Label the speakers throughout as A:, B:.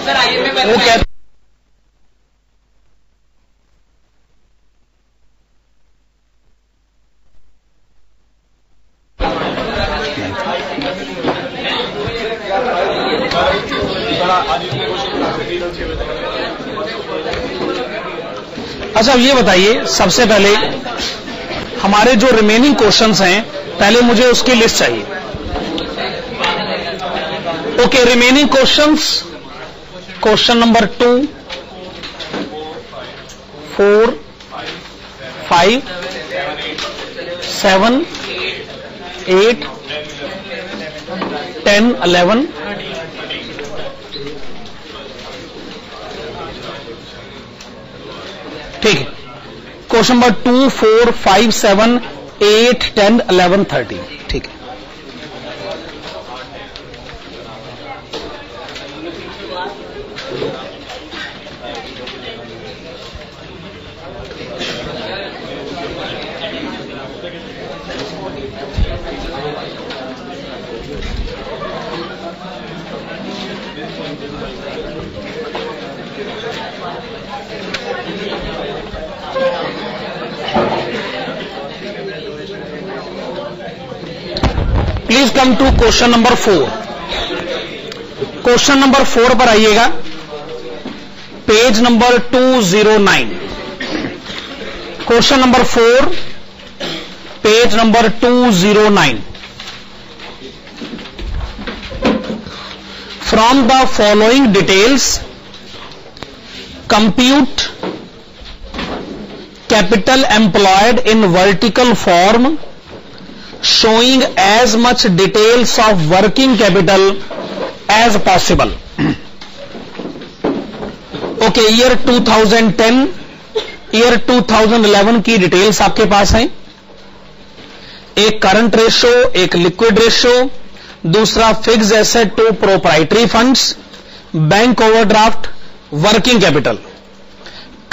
A: वो कहते अच्छा ये बताइए, सबसे पहले हमारे जो रिमेनिंग क्वेश्चंस हैं, पहले मुझे उसकी लिस्ट चाहिए। Okay, remaining questions, question number 2, 4, 5, 7, 8, 10, 11, ठीक है। क्वेश्चन नंबर 2, 4, 5, 7, 8, 10, 11, 13, ठीक है। Please come to question number 4। Question number 4 पर आइएगा, page number 209। Question number 4, page number 209। From the following details compute capital employed in vertical form showing as much details of working capital as possible. Okay, year 2010, year 2011 की details आपके पास हैं। एक current ratio, एक liquid ratio, दूसरा fixed asset to proprietary funds, bank overdraft, working capital.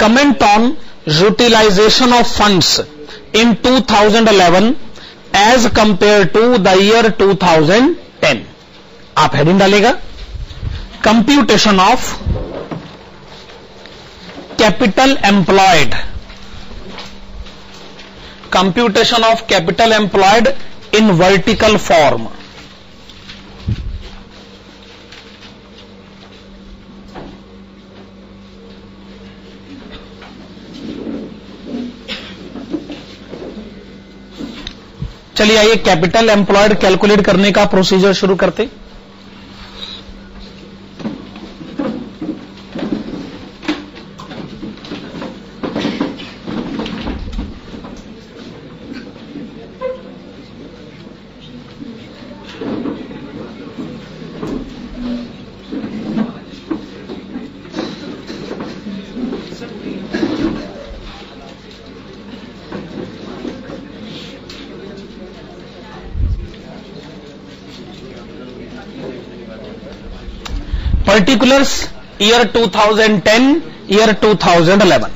A: Comment on utilization of funds in 2011 as compared to the year 2010। आप heading डालेगा, computation of capital employed, computation of capital employed in vertical form. चलिए आइए capital employed calculate करने का procedure शुरू करते। Particulars year 2010, year 2011।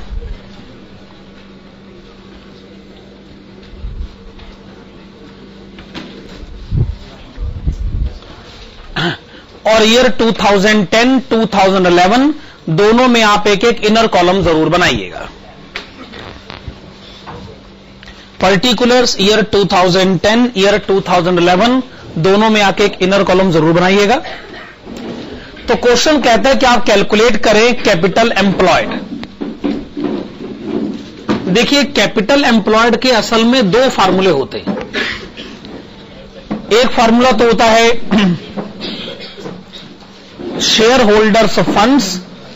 A: और year 2010, 2011 दोनों में आप एक एक इनर कॉलम जरूर बनाइएगा। पर्टिकुलर्स ईयर 2010, ईयर 2011 दोनों में आके एक इनर कॉलम जरूर बनाइएगा। तो क्वेश्चन कहता है कि आप कैलकुलेट करें कैपिटल एम्प्लॉयड। देखिए, कैपिटल एम्प्लॉयड के असल में दो फार्मूले होते हैं। एक फार्मूला तो होता है share holders funds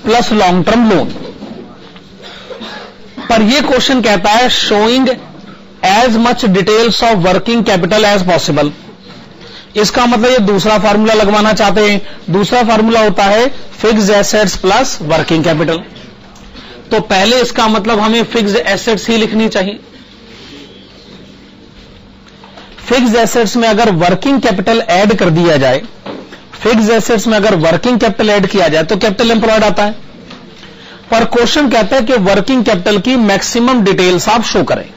A: plus long term loan, पर यह क्वेश्चन कहता है showing as much details of working capital as possible. इसका मतलब ये दूसरा फार्मूला लगवाना चाहते हैं। दूसरा फार्मूला होता है fixed assets plus working capital. तो पहले इसका मतलब हमें फिक्स्ड एसेट्स ही लिखनी चाहिए। फिक्स्ड एसेट्स में अगर वर्किंग कैपिटल ऐड कर दिया जाए, फिक्स्ड एसेट्स में अगर वर्किंग कैपिटल ऐड किया जाए तो कैपिटल एम्प्लॉयड आता है। पर क्वेश्चन कहता है कि वर्किंग कैपिटल की मैक्सिमम डिटेल्स आप शो करें।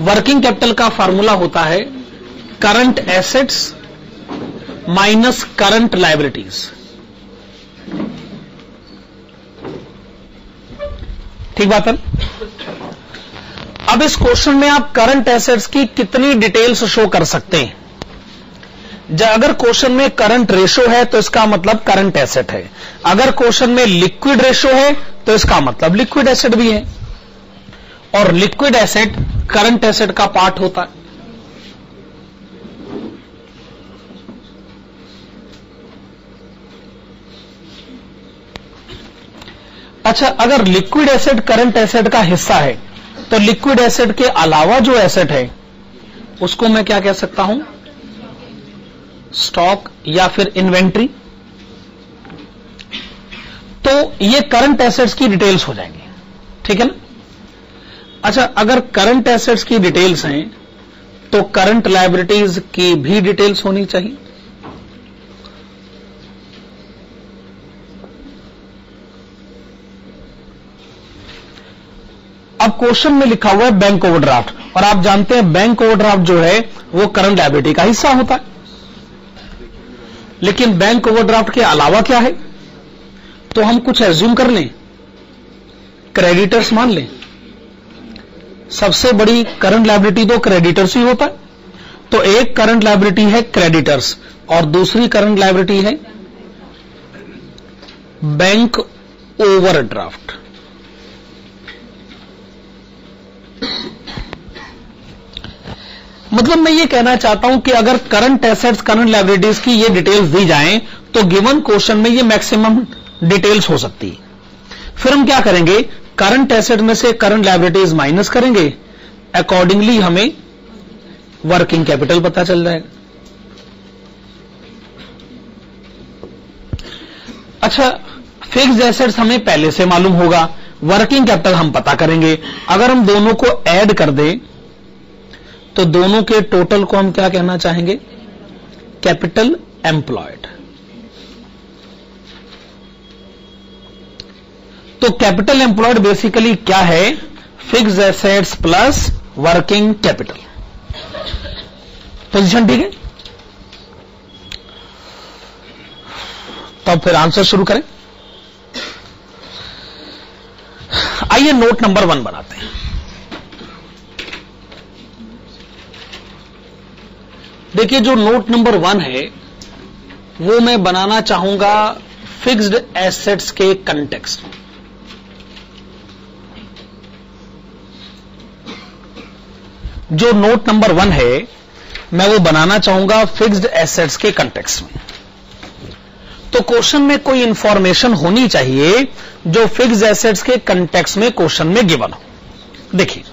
A: वर्किंग कैपिटल का फार्मूला होता है current assets minus current liabilities. ठीक बात है। अब इस क्वेश्चन में आप करंट एसेट्स की कितनी डिटेल्स शो कर सकते हैं? अगर क्वेश्चन में करंट रेशो है तो इसका मतलब करंट एसेट है, अगर क्वेश्चन में लिक्विड रेशो है तो इसका मतलब लिक्विड एसेट भी है, और लिक्विड एसेट करंट एसेट का पार्ट होता है। अच्छा, अगर लिक्विड एसेट करंट एसेट का हिस्सा है तो लिक्विड एसेट के अलावा जो एसेट है उसको मैं क्या कह सकता हूं? स्टॉक या फिर इन्वेंट्री। तो ये करंट एसेट्स की डिटेल्स हो जाएंगी, ठीक है ना। अच्छा, अगर करंट एसेट्स की डिटेल्स हैं तो करंट लायबिलिटीज की भी डिटेल्स होनी चाहिए। अब क्वेश्चन में लिखा हुआ है बैंक ओवरड्राफ्ट, और आप जानते हैं बैंक ओवरड्राफ्ट जो है वो करंट लायबिलिटी का हिस्सा होता है। लेकिन बैंक ओवरड्राफ्ट के अलावा क्या है? तो हम कुछ एज्यूम कर लें, क्रेडिटर्स मान लें। सबसे बड़ी करंट लायबिलिटी तो क्रेडिटर्स ही होता है। तो एक करंट लायबिलिटी है क्रेडिटर्स और दूसरी करंट लायबिलिटी है बैंक ओवरड्राफ्ट। मतलब मैं ये कहना चाहता हूं कि अगर करंट एसेट्स करंट लायबिलिटीज की ये डिटेल्स दी जाएं तो गिवन क्वेश्चन में ये मैक्सिमम डिटेल्स हो सकती है। फिर हम क्या करेंगे? करंट एसेट में से करंट लायबिलिटीज माइनस करेंगे, अकॉर्डिंगली हमें वर्किंग कैपिटल पता चल जाएगा। अच्छा, फिक्स्ड एसेट्स हमें पहले से मालूम होगा, वर्किंग कैपिटल हम पता करेंगे। अगर हम दोनों को ऐड कर दें तो दोनों के टोटल को हम क्या कहना चाहेंगे? Capital employed. तो कैपिटल एम्प्लॉयड बेसिकली क्या है? Fixed assets plus working capital. Position ठीक है? तो अब फिर आंसर शुरू करें। आइए नोट नंबर 1 बनाते हैं। देखिए, जो नोट नंबर 1 है वो मैं बनाना चाहूंगा फिक्स्ड एसेट्स के कंटेक्स्ट में। जो नोट नंबर 1 है मैं वो बनाना चाहूंगा फिक्स्ड एसेट्स के कंटेक्स्ट में। तो क्वेश्चन में कोई इंफॉर्मेशन होनी चाहिए जो फिक्स्ड एसेट्स के कंटेक्स्ट में क्वेश्चन में गिवन हो। देखिए,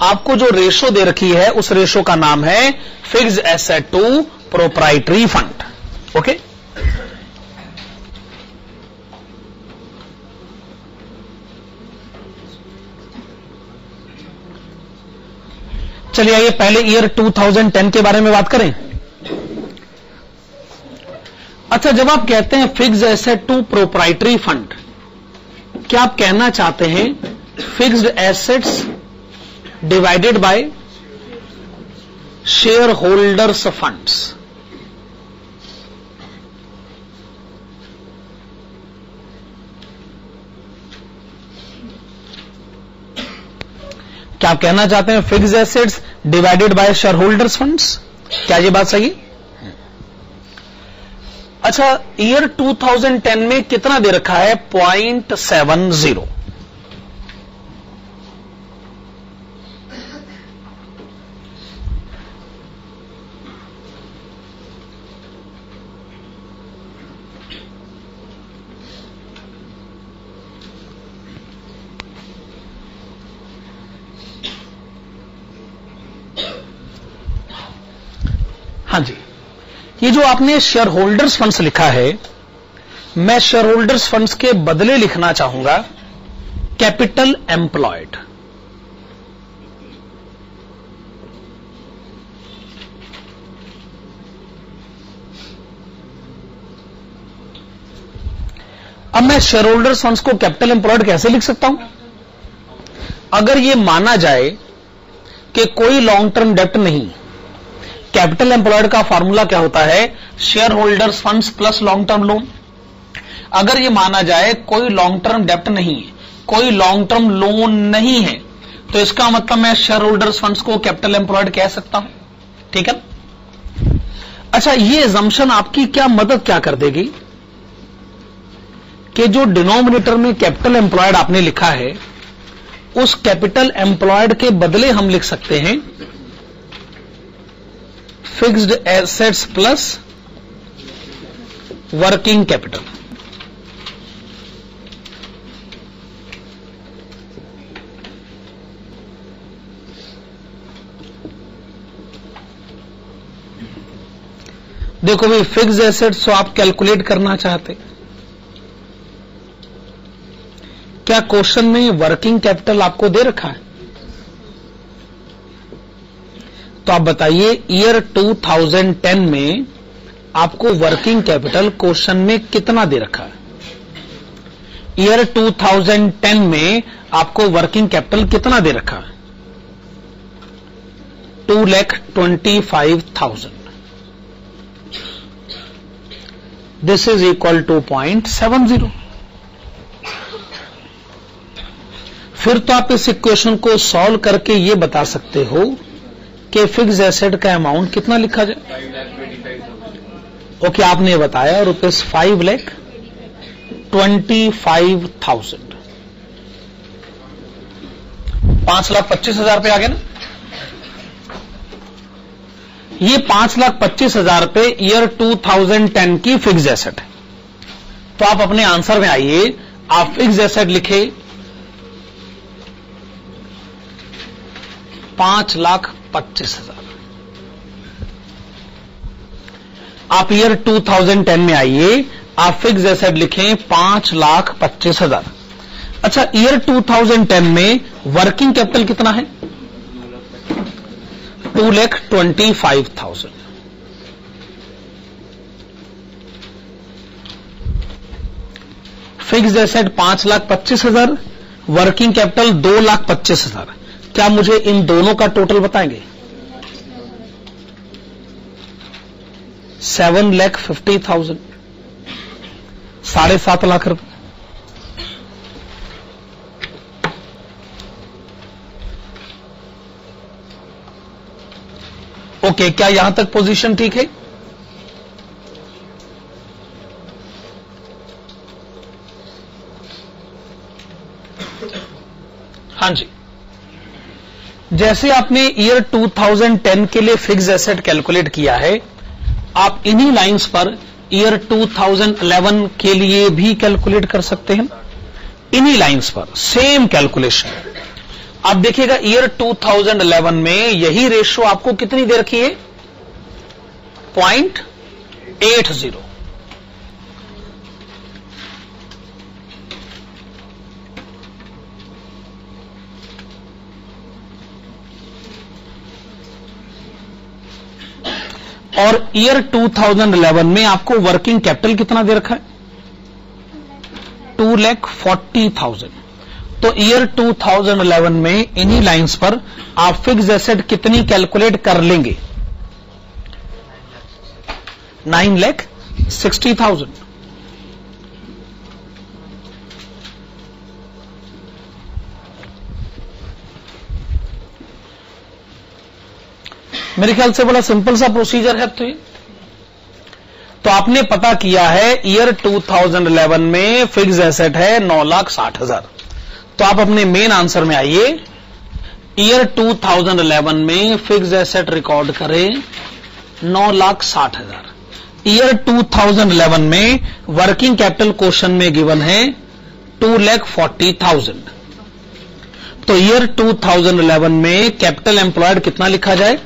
A: आपको जो रेशो दे रखी है उस रेशो का नाम है fixed asset to proprietary fund. Okay, चलिए आइए पहले ईयर 2010 के बारे में बात करें। अच्छा, जब आप कहते हैं fixed asset to proprietary fund, क्या आप कहना चाहते हैं fixed assets divided by share holders funds? क्या आप कहना चाहते हैं fixed assets divided by share holders funds? क्या ये बात सही? अच्छा, ईयर 2010 में कितना दे रखा है? 0.70। हाँ जी, ये जो आपने शेयर होल्डर्स फंड्स लिखा है, मैं शेयर होल्डर्स फंड्स के बदले लिखना चाहूंगा कैपिटल एम्प्लॉयड। अब मैं शेयर होल्डर्स फंड्स को कैपिटल एम्प्लॉयड कैसे लिख सकता हूं? अगर यह माना जाए कि कोई लॉन्ग टर्म डेप्ट नहीं, कैपिटल एम्प्लॉयड का फॉर्मूला क्या होता है? Share holders funds plus long term loan. अगर यह माना जाए कोई लॉन्ग टर्म डेप्ट नहीं है कोई लॉन्ग टर्म लोन नहीं है, तो इसका मतलब मैं शेयर होल्डर्स फंड्स को कैपिटल एम्प्लॉयड कह सकता हूं। ठीक है। अच्छा, ये अजम्पशन आपकी क्या मदद क्या कर देगी कि जो डिनोमिनेटर में कैपिटल एम्प्लॉयड आपने लिखा है, उस कैपिटल एम्प्लॉयड के बदले हम लिख सकते हैं fixed assets plus working capital. देखो भाई, फिक्स्ड एसेट्स तो आप कैलकुलेट करना चाहते, क्या क्वेश्चन में वर्किंग कैपिटल आपको दे रखा है? तो आप बताइए, ईयर 2010 में आपको वर्किंग कैपिटल क्वेश्चन में कितना दे रखा है? ईयर 2010 में आपको वर्किंग कैपिटल कितना दे रखा है? 2,25,000। This is equal to 0.70। फिर तो आप इस इक्वेशन को सॉल्व करके ये बता सकते हो कि फिक्स एसेट का अमाउंट कितना लिखा जाए। ओके, आपने बताया रुपीज 5,25,000, 5,25,000 पे आ गया ना। ये 5,25,000 पे ईयर 2010 की फिक्स एसेट है। तो आप अपने आंसर में आइए, आप फिक्स एसेट लिखे 5,25,000। आप ईयर 2010 में आइए, आप फिक्स एसेट लिखें 5,25,000। अच्छा, ईयर 2010 में वर्किंग कैपिटल कितना है? 2,25,000। Fixed asset 5,25,000, working capital 2,25,000। क्या मुझे इन दोनों का टोटल बताएंगे? 7,50,000, 7.5 लाख रुपए। ओके, क्या यहां तक पोजीशन ठीक है? हां जी। जैसे आपने ईयर 2010 के लिए फिक्स एसेट कैलकुलेट किया है, आप इन्हीं लाइंस पर ईयर 2011 के लिए भी कैलकुलेट कर सकते हैं। इन्हीं लाइंस पर सेम कैलकुलेशन। आप देखिएगा, ईयर 2011 में यही रेशो आपको कितनी दे रखी है? 0.80। और ईयर 2011 में आपको वर्किंग कैपिटल कितना दे रखा है? 2,40,000। तो ईयर 2011 में इन्हीं लाइंस पर आप फिक्स एसेट कितनी कैलकुलेट कर लेंगे? 9,60,000। मेरे ख्याल से बड़ा सिंपल सा प्रोसीजर है। तो आपने पता किया है ईयर 2011 में फिक्स एसेट है 9,60,000। तो आप अपने मेन आंसर में आइए, ईयर 2011 में फिक्स एसेट रिकॉर्ड करें 9,60,000। ईयर 2011 में वर्किंग कैपिटल क्वेश्चन में गिवन है 2,40,000। तो ईयर 2011 में कैपिटल एम्प्लॉयड कितना लिखा जाए?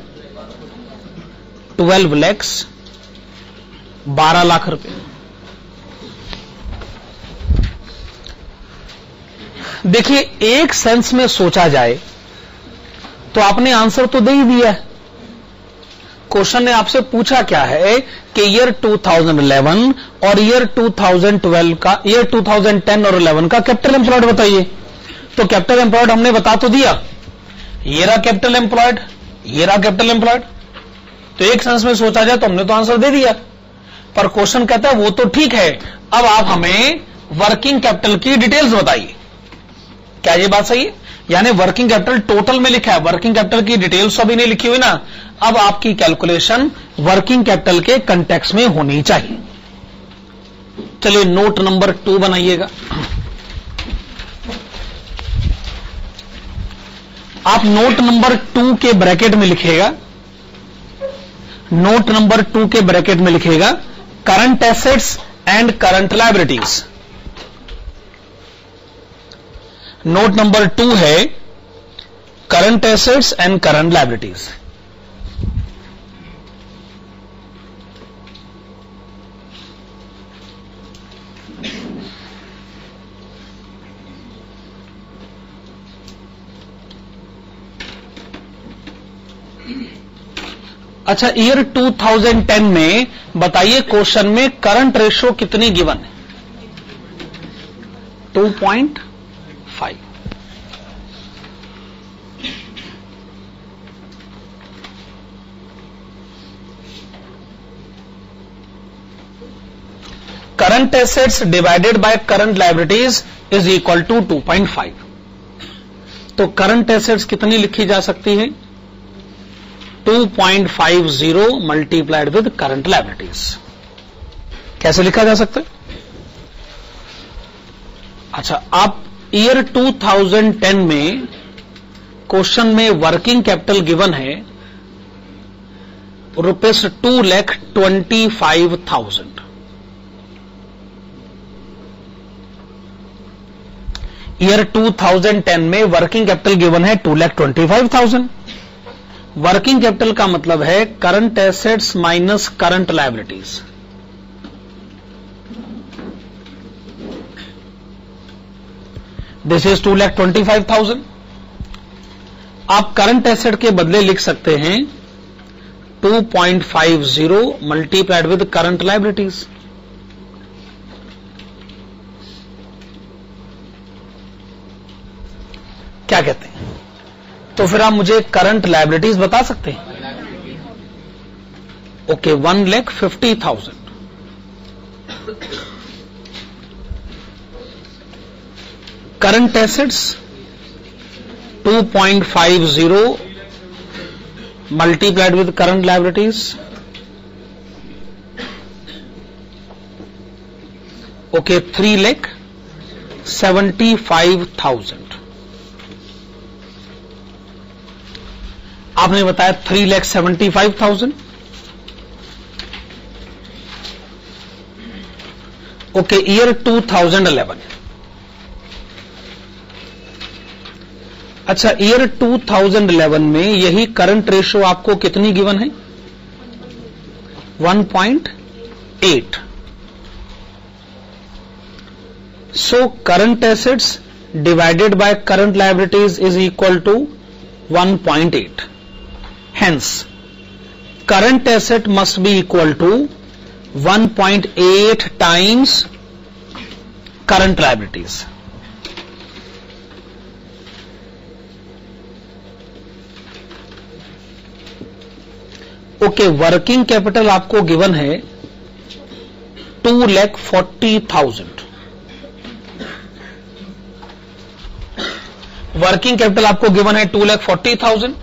A: 12 lakhs, 12 लाख रुपए। देखिए, एक सेंस में सोचा जाए तो आपने आंसर तो दे ही दिया है। क्वेश्चन ने आपसे पूछा क्या है कि ईयर 2011 और ईयर 2012 का, ईयर 2010 और 11 का कैपिटल एम्प्लॉयड बताइए। तो कैपिटल एम्प्लॉयड हमने बता तो दिया, ये रहा कैपिटल एम्प्लॉयड, ये रहा कैपिटल एम्प्लॉयड। तो एक सेंस में सोचा जाए तो हमने तो आंसर दे दिया, पर क्वेश्चन कहता है वो तो ठीक है, अब आप हमें वर्किंग कैपिटल की डिटेल्स बताइए। क्या ये बात सही है? यानी वर्किंग कैपिटल टोटल में लिखा है, वर्किंग कैपिटल की डिटेल्स अभी नहीं लिखी हुई ना। अब आपकी कैलकुलेशन वर्किंग कैपिटल के कंटेक्स्ट में होनी चाहिए। चलिए नोट नंबर 2 बनाइएगा। आप नोट नंबर 2 के ब्रैकेट में लिखिएगा, नोट नंबर 2 के ब्रैकेट में लिखिएगा current assets and current liabilities. Note number 2 है current assets and current liabilities. अच्छा, ईयर 2010 में बताइए क्वेश्चन में करंट रेशो कितनी गिवन है? 2.5। Current assets divided by current liabilities is equal to 2.5। तो करंट एसेट्स कितनी लिखी जा सकती है? 2.50 मल्टीप्लाइड विद करंट लायबिलिटीज। कैसे लिखा जा सकता है? अच्छा, आप ईयर 2010 में क्वेश्चन में वर्किंग कैपिटल गिवन है ₹2,25,000। ईयर 2010 में वर्किंग कैपिटल गिवन है 2,25,000। वर्किंग कैपिटल का मतलब है current assets minus current liabilities. This is 2,25,000। आप करंट एसेट के बदले लिख सकते हैं 2.50 मल्टीप्लाइड विद करंट लायबिलिटीज। क्या कहते हैं? तो फिर आप मुझे करंट लायबिलिटीज बता सकते हैं? Okay, 1,50,000। Current assets 2.50 multiplied with current liabilities. Okay, 3,75,000। आपने बताया 3,75,000। Okay, year 2011। अच्छा, ईयर 2011 में यही करंट रेशो आपको कितनी गिवन है? 1.8। So current assets divided by current liabilities is equal to 1.8। Hence, current asset must be equal to 1.8 times current liabilities. Okay, working capital आपको given है 2,40,000। वर्किंग कैपिटल आपको given है 2,40,000।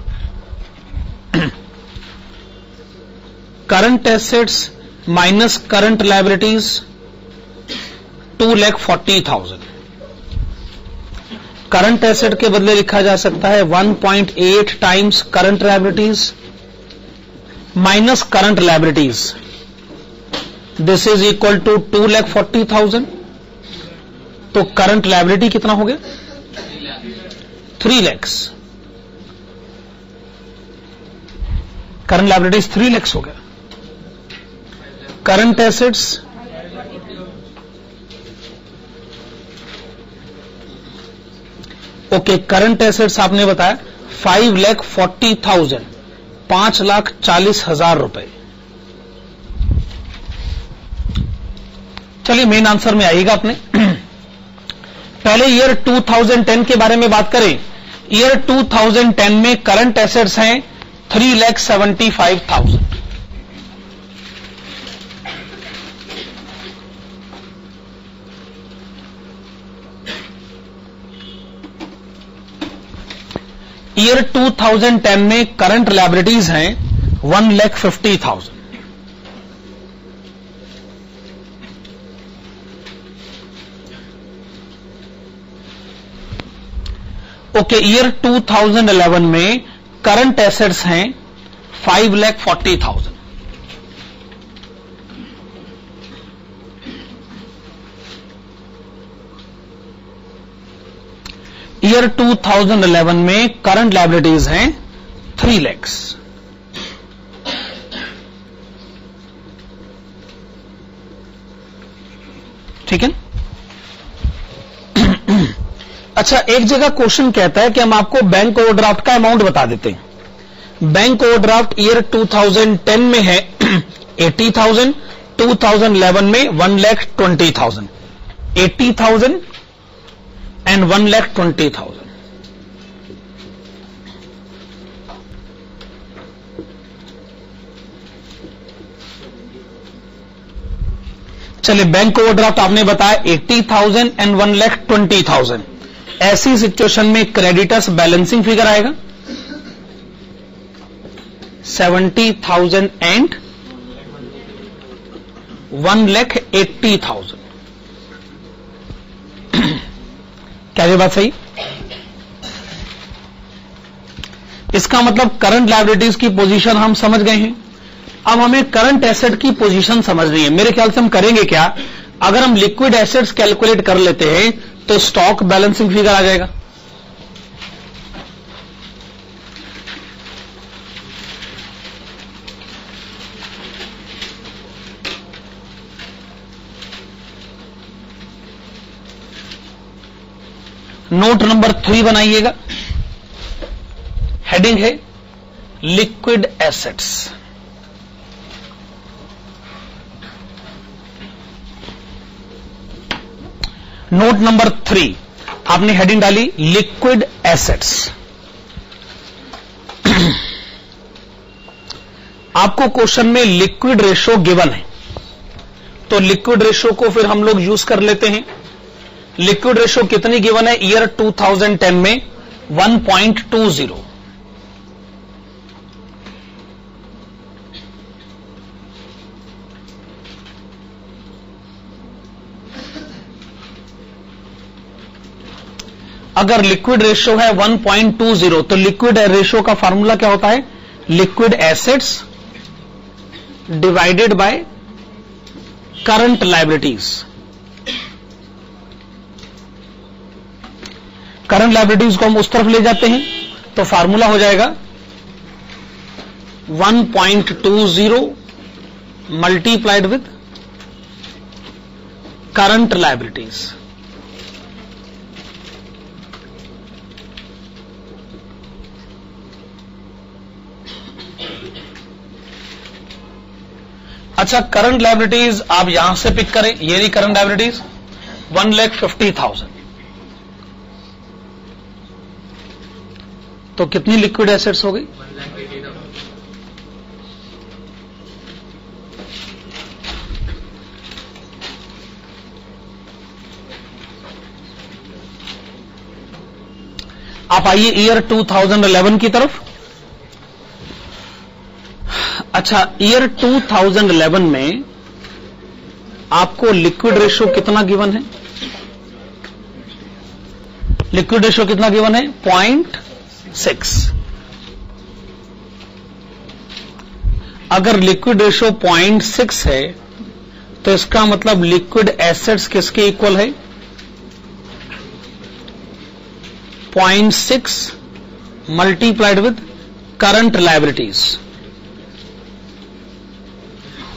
A: Current assets minus current liabilities 2,40,000। Current asset के बदले लिखा जा सकता है 1.8 times current liabilities minus current liabilities. This is equal to 2,40,000। तो करंट लायबिलिटी कितना हो गया? 3 lakhs। करंट लायबिलिटीज 3 lakhs हो गया। Current assets okay, current assets आपने बताया 5,40,000, 5,40,000 रुपए। चलिए मेन आंसर में आइएगा अपने। पहले ईयर 2010 के बारे में बात करें। ईयर 2010 में करंट एसेट्स हैं 3,75,000। ईयर 2010 में करंट लायबिलिटीज हैं 1,50,000। ओके, ईयर 2011 में करंट एसेट्स हैं 5,40,000। ईयर 2011 में करंट लायबिलिटीज हैं 3 लाख। ठीक है। अच्छा, एक जगह क्वेश्चन कहता है कि हम आपको बैंक ओवरड्राफ्ट का अमाउंट बता देते हैं। बैंक ओवरड्राफ्ट ईयर 2010 में है 80,000, 2011 में 1,20,000। 80,000 एंड 1,20,000। चलिए, बैंक ओवरड्राफ्ट आपने बताया 80,000 एंड 1,20,000। ऐसी सिचुएशन में क्रेडिटर्स बैलेंसिंग फिगर आएगा 70,000 एंड 1,80,000। क्या ये बात सही? इसका मतलब करंट लायबिलिटीज की पोजीशन हम समझ गए हैं। अब हमें करंट एसेट की पोजीशन समझनी है। मेरे ख्याल से हम करेंगे क्या, अगर हम लिक्विड एसेट्स कैलकुलेट कर लेते हैं तो स्टॉक बैलेंसिंग फिगर आ जाएगा। नोट नंबर 3 बनाइएगा, हेडिंग है लिक्विड एसेट्स। नोट नंबर 3 आपने हेडिंग डाली लिक्विड एसेट्स। आपको क्वेश्चन में लिक्विड रेशो गिवन है, तो लिक्विड रेशो को फिर हम लोग यूज कर लेते हैं। लिक्विड रेशो कितनी गिवन है ईयर 2010 में? 1.20। अगर लिक्विड रेशो है 1.20 तो लिक्विड रेशो का फॉर्मूला क्या होता है? Liquid assets divided by current liabilities. Current liabilities को हम उस तरफ ले जाते हैं तो फार्मूला हो जाएगा 1.20 मल्टीप्लाइड विद करंट लायबिलिटीज। अच्छा, करंट लायबिलिटीज आप यहां से पिक करें, ये रही करंट लायबिलिटीज 1,50,000। तो कितनी लिक्विड एसेट्स हो गई?
B: 1,80,000।
A: आप आइए ईयर 2011 की तरफ। अच्छा, ईयर 2011 में आपको लिक्विड रेशो कितना गिवन है? लिक्विड रेशो कितना गिवन है? 0.6। अगर लिक्विड रेशो 0.6 है तो इसका मतलब लिक्विड एसेट्स किसके इक्वल है? 0.6 multiplied with current liabilities.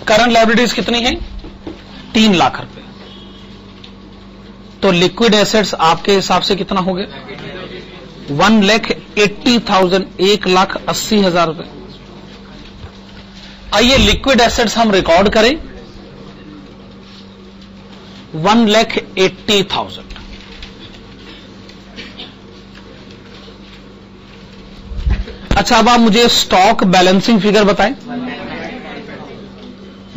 A: Current liabilities कितनी है? 3 लाख रुपए। तो लिक्विड एसेट्स आपके हिसाब से कितना हो गया? 1,80,000, 1,80,000 रुपए। आइए लिक्विड एसेट्स हम रिकॉर्ड करें 1,80,000। अच्छा, अब आप मुझे स्टॉक बैलेंसिंग फिगर बताएं।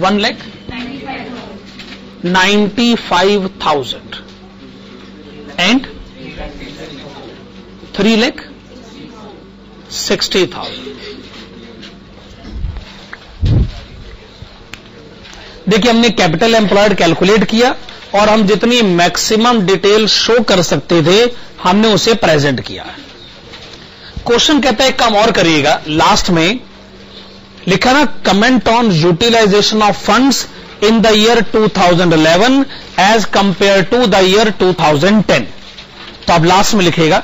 A: 1,95,000 एंड 3 लाख 60,000। देखिए हमने कैपिटल एम्प्लॉयड कैलकुलेट किया और हम जितनी मैक्सिमम डिटेल शो कर सकते थे हमने उसे प्रेजेंट किया। क्वेश्चन कहता है काम और करिएगा, लास्ट में लिखा ना comment on utilization of funds in the year 2011 as compared to the year 2010। तो अब लास्ट में लिखेगा,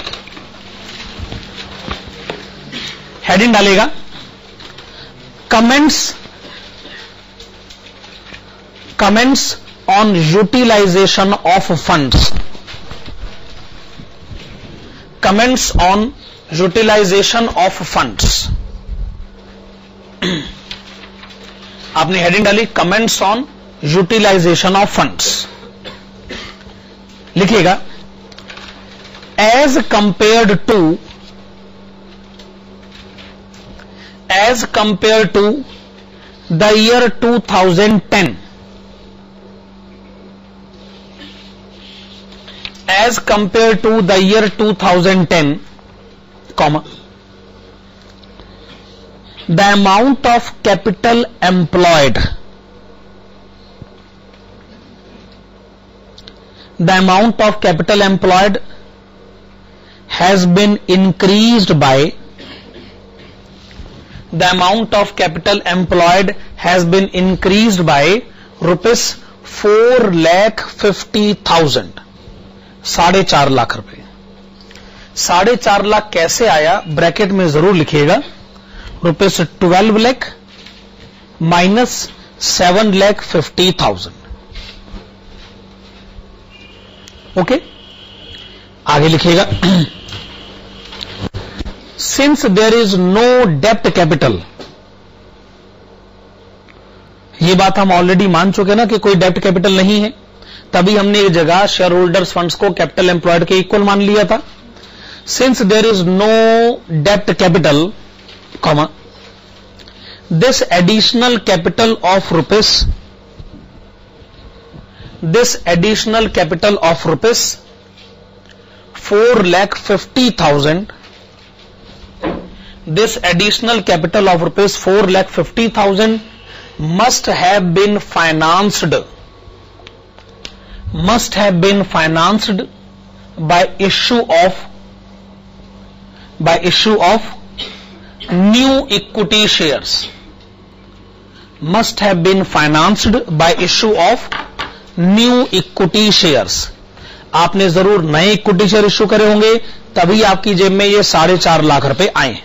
A: हेडिंग डालेगा comments on utilization of funds, comments on utilization of funds। आपने हेडिंग डाली comments on utilization of funds, लिखिएगा as compared to the year 2010, as compared to the year 2010, comma, the amount of capital employed, has been increased by, rupees 4,50,000, 4.5 lakh रुपए। 4.5 लाख कैसे आया bracket में जरूर लिखिएगा, rupees 12 lakh minus 7,50,000। Okay, आगे लिखिएगा सिंस देयर इज नो डेप्ट कैपिटल, ये बात हम ऑलरेडी मान चुके ना कि कोई डेप्ट कैपिटल नहीं है, तभी हमने एक जगह शेयर होल्डर्स फंड्स को कैपिटल एम्प्लॉयड के इक्वल मान लिया था। सिंस देयर इज नो डेप्ट capital, comma, this additional capital of rupees 4,50,000, this additional capital of rupees 4,50,000 must have been financed by issue of new equity shares, must have been financed by issue of new equity shares। आपने जरूर नए equity share issue करे होंगे तभी आपकी जेब में ये 4.5 लाख रुपए आए।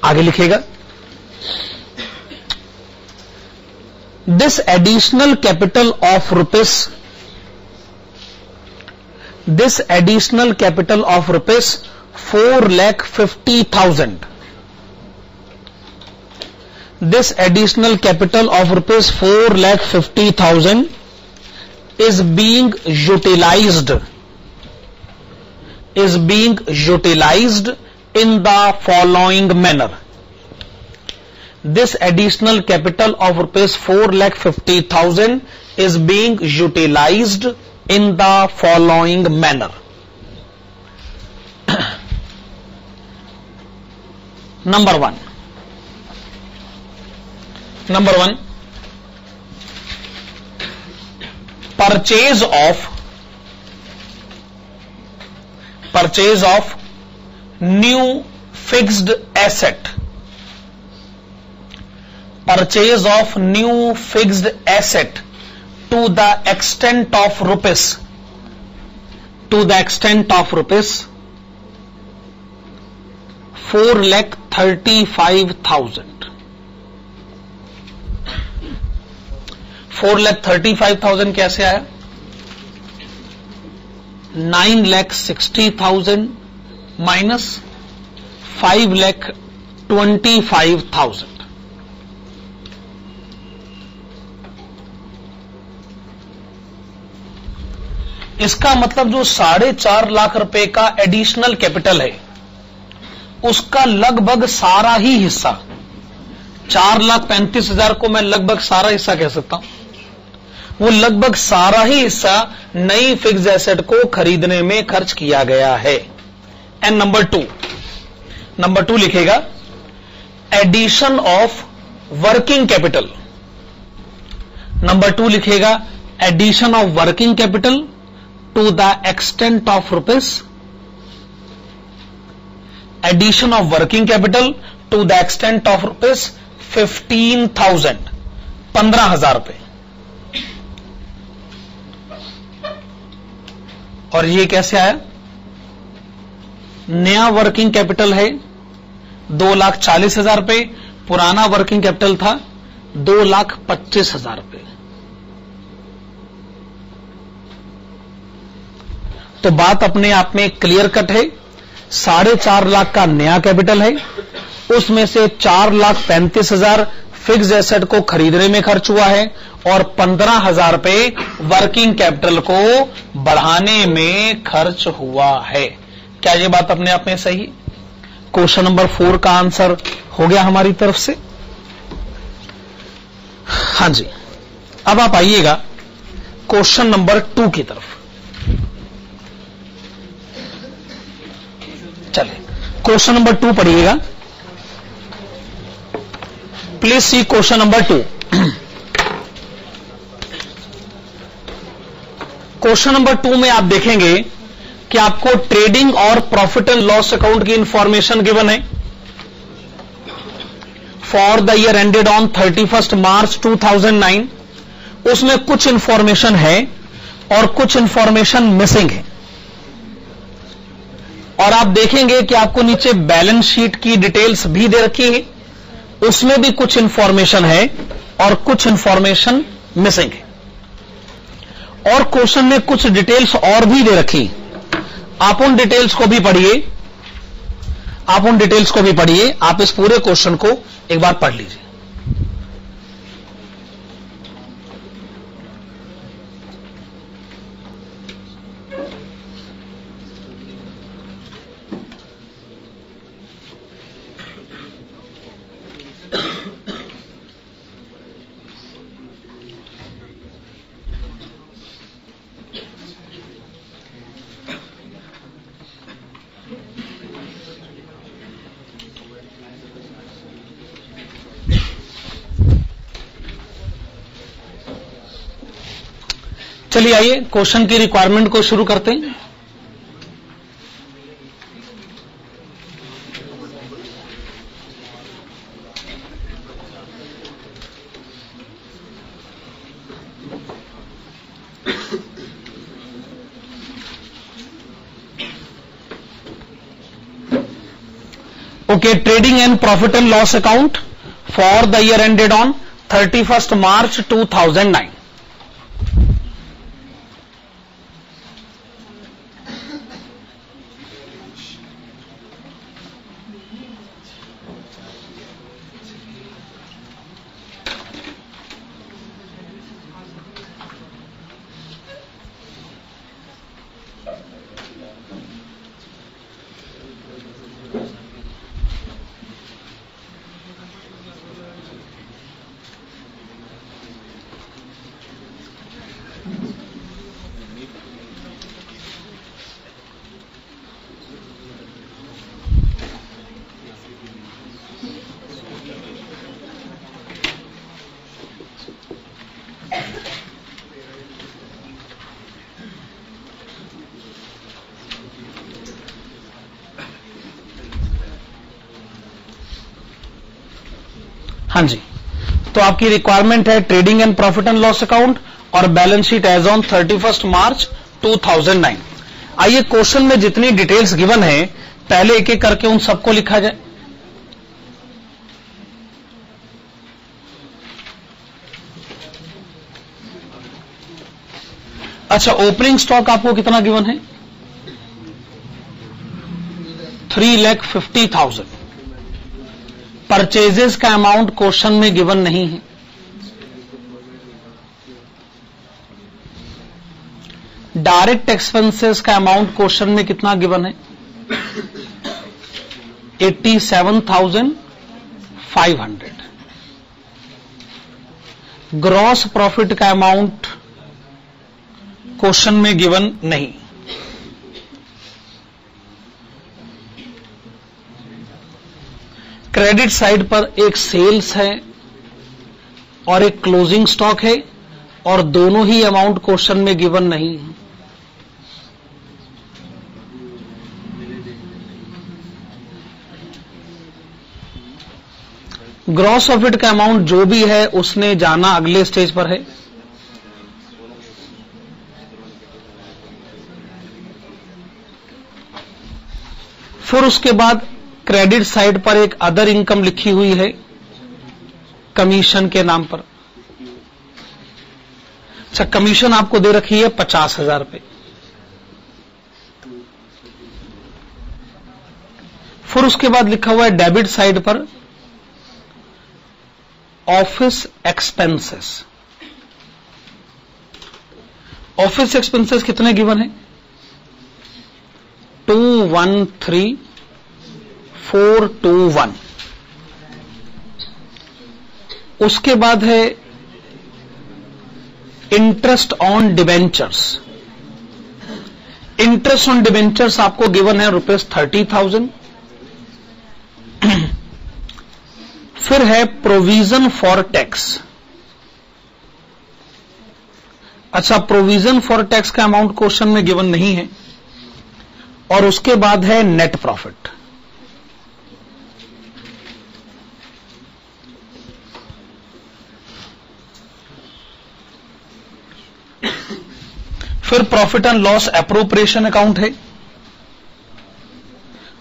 A: आगे लिखेगा this additional capital of rupees 4,50,000, this additional capital of rupees 4,50,000 is being utilized in the following manner। This additional capital of rupees 4,50,000 is being utilized in the following manner। Number one, purchase of new fixed asset, purchase of new fixed asset to the extent of rupees 4,35,000, 4,35,000 कैसे आया? 9,60,000 minus 5,25,000। इसका मतलब जो 4.5 लाख रुपए का additional capital है उसका लगभग सारा ही हिस्सा, 4,35,000 को मैं लगभग सारा हिस्सा कह सकता हूं, वो लगभग सारा ही हिस्सा नई फिक्स्ड एसेट को खरीदने में खर्च किया गया है। एंड नंबर 2, नंबर 2 लिखेगा addition of working capital. Number 2 लिखेगा addition of working capital to the extent of rupees, addition of working capital to the extent of rupees 15,000, 15,000 रुपए। और ये कैसे आया? नया वर्किंग कैपिटल है 2,40,000 रुपए, पुराना वर्किंग कैपिटल था 2,25,000 रुपए। तो बात अपने आप में क्लियर कट है। 4.5 लाख का नया कैपिटल है, उसमें से 4,35,000 फिक्स एसेट को खरीदने में खर्च हुआ है और 15,000 रुपए वर्किंग कैपिटल को बढ़ाने में खर्च हुआ है। क्या ये बात अपने आप में सही? क्वेश्चन नंबर 4 का आंसर हो गया हमारी तरफ से। हां जी, अब आप आइएगा क्वेश्चन नंबर 2 की तरफ। चलिए क्वेश्चन नंबर 2 पढ़िएगा। Please see question number 2। Question number 2 में आप देखेंगे कि आपको ट्रेडिंग और प्रॉफिट एंड लॉस अकाउंट की इंफॉर्मेशन गिवन है for the year ended on 31 मार्च 2009। उसमें कुछ इंफॉर्मेशन है और कुछ इंफॉर्मेशन मिसिंग है। और आप देखेंगे कि आपको नीचे बैलेंस शीट की डिटेल्स भी दे रखी है, उसमें भी कुछ इंफॉर्मेशन है और कुछ इंफॉर्मेशन मिसिंग है। और क्वेश्चन में कुछ डिटेल्स और भी दे रखी, आप उन डिटेल्स को भी पढ़िए, आप इस पूरे क्वेश्चन को एक बार पढ़ लीजिए। चलिए आइए क्वेश्चन की रिक्वायरमेंट को शुरू करते हैं। Okay, trading and profit and loss account for the year ended on 31 मार्च 2009। हां जी, तो आपकी रिक्वायरमेंट है trading and profit and loss account और बैलेंस शीट एज ऑन 31 मार्च 2009। आइए क्वेश्चन में जितनी डिटेल्स गिवन है पहले एक एक करके उन सबको लिखा जाए। अच्छा, ओपनिंग स्टॉक आपको कितना गिवन है? 3,50,000। परचेजेस का अमाउंट क्वेश्चन में गिवन नहीं है। डायरेक्ट एक्सपेंसेस का अमाउंट क्वेश्चन में कितना गिवन है? 87,500। ग्रॉस प्रॉफिट का अमाउंट क्वेश्चन में गिवन नहीं। क्रेडिट साइड पर एक सेल्स है और एक क्लोजिंग स्टॉक है और दोनों ही अमाउंट क्वेश्चन में गिवन नहीं है। ग्रॉस प्रॉफिट का अमाउंट जो भी है उसने जाना अगले स्टेज पर है। फिर उसके बाद क्रेडिट साइड पर एक अदर इनकम लिखी हुई है कमीशन के नाम पर। अच्छा, कमीशन आपको दे रखी है 50,000 रुपए। फिर उसके बाद लिखा हुआ है डेबिट साइड पर ऑफिस एक्सपेंसेस। ऑफिस एक्सपेंसेस कितने गिवन है? 213421। उसके बाद है interest on debentures. Interest on debentures आपको गिवन है ₹30,000। फिर है प्रोविजन फॉर टैक्स। अच्छा, प्रोविजन फॉर टैक्स का अमाउंट क्वेश्चन में गिवन नहीं है। और उसके बाद है नेट प्रॉफिट। फिर profit and loss appropriation account है।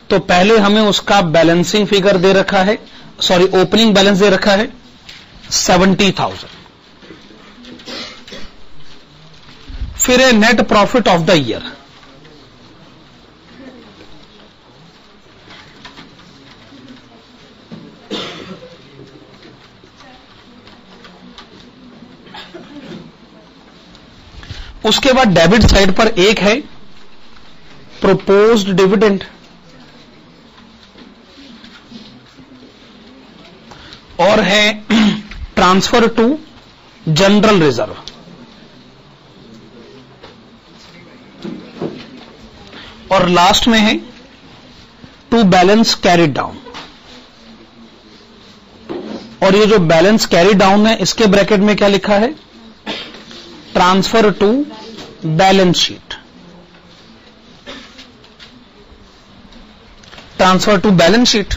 A: तो पहले हमें उसका बैलेंसिंग फिगर दे रखा है, सॉरी ओपनिंग बैलेंस दे रखा है 70,000। फिर है net profit of the year. उसके बाद डेबिट साइड पर एक है प्रोपोज्ड डिविडेंड और है ट्रांसफर टू जनरल रिजर्व। और लास्ट में है टू बैलेंस कैरी डाउन। और ये जो बैलेंस कैरी डाउन है इसके ब्रैकेट में क्या लिखा है? Transfer to balance sheet. Transfer to balance sheet.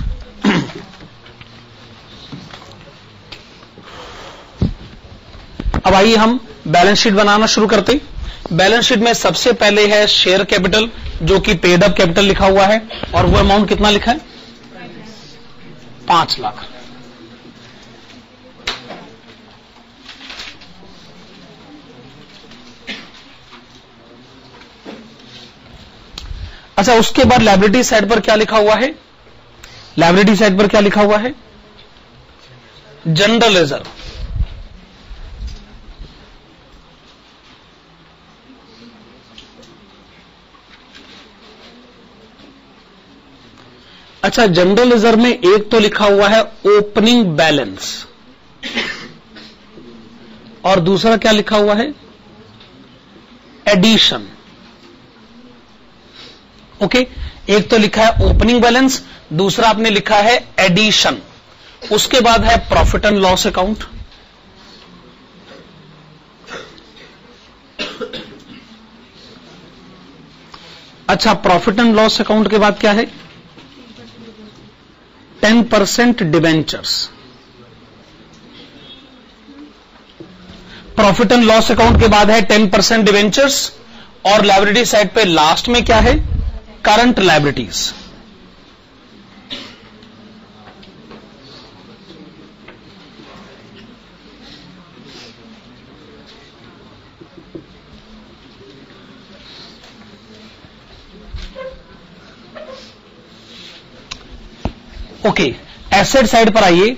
A: अब आइए हम बैलेंस शीट बनाना शुरू करते हैं। बैलेंस शीट में सबसे पहले है शेयर कैपिटल, जो कि पेड अप कैपिटल लिखा हुआ है और वो अमाउंट कितना लिखा है? 5 लाख। अच्छा, उसके बाद लायबिलिटी साइड पर क्या लिखा हुआ है? लायबिलिटी साइड पर क्या लिखा हुआ है? General reserve. अच्छा, जनरल रिजर्व में एक तो लिखा हुआ है ओपनिंग बैलेंस और दूसरा क्या लिखा हुआ है? एडिशन। ओके, एक तो लिखा है ओपनिंग बैलेंस, दूसरा आपने लिखा है एडिशन। उसके बाद है प्रॉफिट एंड लॉस अकाउंट। अच्छा, प्रॉफिट एंड लॉस अकाउंट के बाद क्या है? 10% debentures. Profit and loss account के बाद है 10% डिबेंचर्स और लायबिलिटी साइड पे लास्ट में क्या है? Current liabilities. Okay, asset side पर आइए।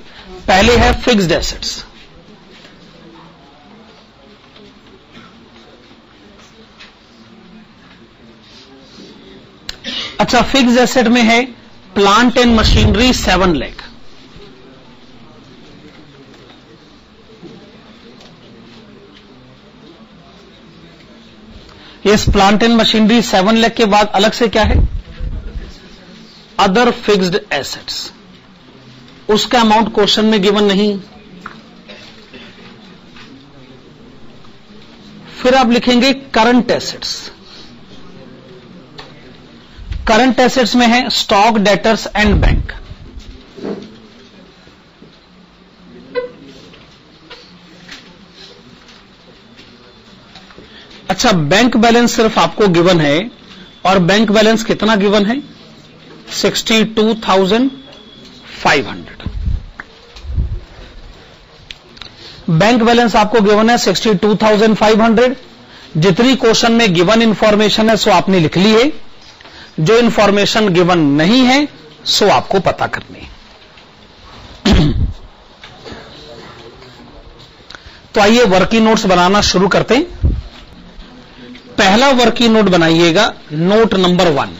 A: पहले है फिक्स्ड एसेट्स। अच्छा, फिक्स्ड एसेट में है प्लांट एंड मशीनरी 7 लाख। इस प्लांट एंड मशीनरी 7 लाख के बाद अलग से क्या है? Other fixed assets. उसका अमाउंट क्वेश्चन में गिवन नहीं। फिर आप लिखेंगे करंट एसेट्स। करंट एसेट्स में है स्टॉक, डेटर्स एंड बैंक। अच्छा, बैंक बैलेंस सिर्फ आपको गिवन है, और बैंक बैलेंस कितना गिवन है? 62,500। बैंक बैलेंस आपको गिवन है 62,500। जितनी क्वेश्चन में गिवन इंफॉर्मेशन है सो आपने लिख ली है, जो इंफॉर्मेशन गिवन नहीं है सो आपको पता करनी है। तो आइए वर्किंग नोट्स बनाना शुरू करते हैं। पहला वर्किंग नोट बनाइएगा, नोट नंबर 1।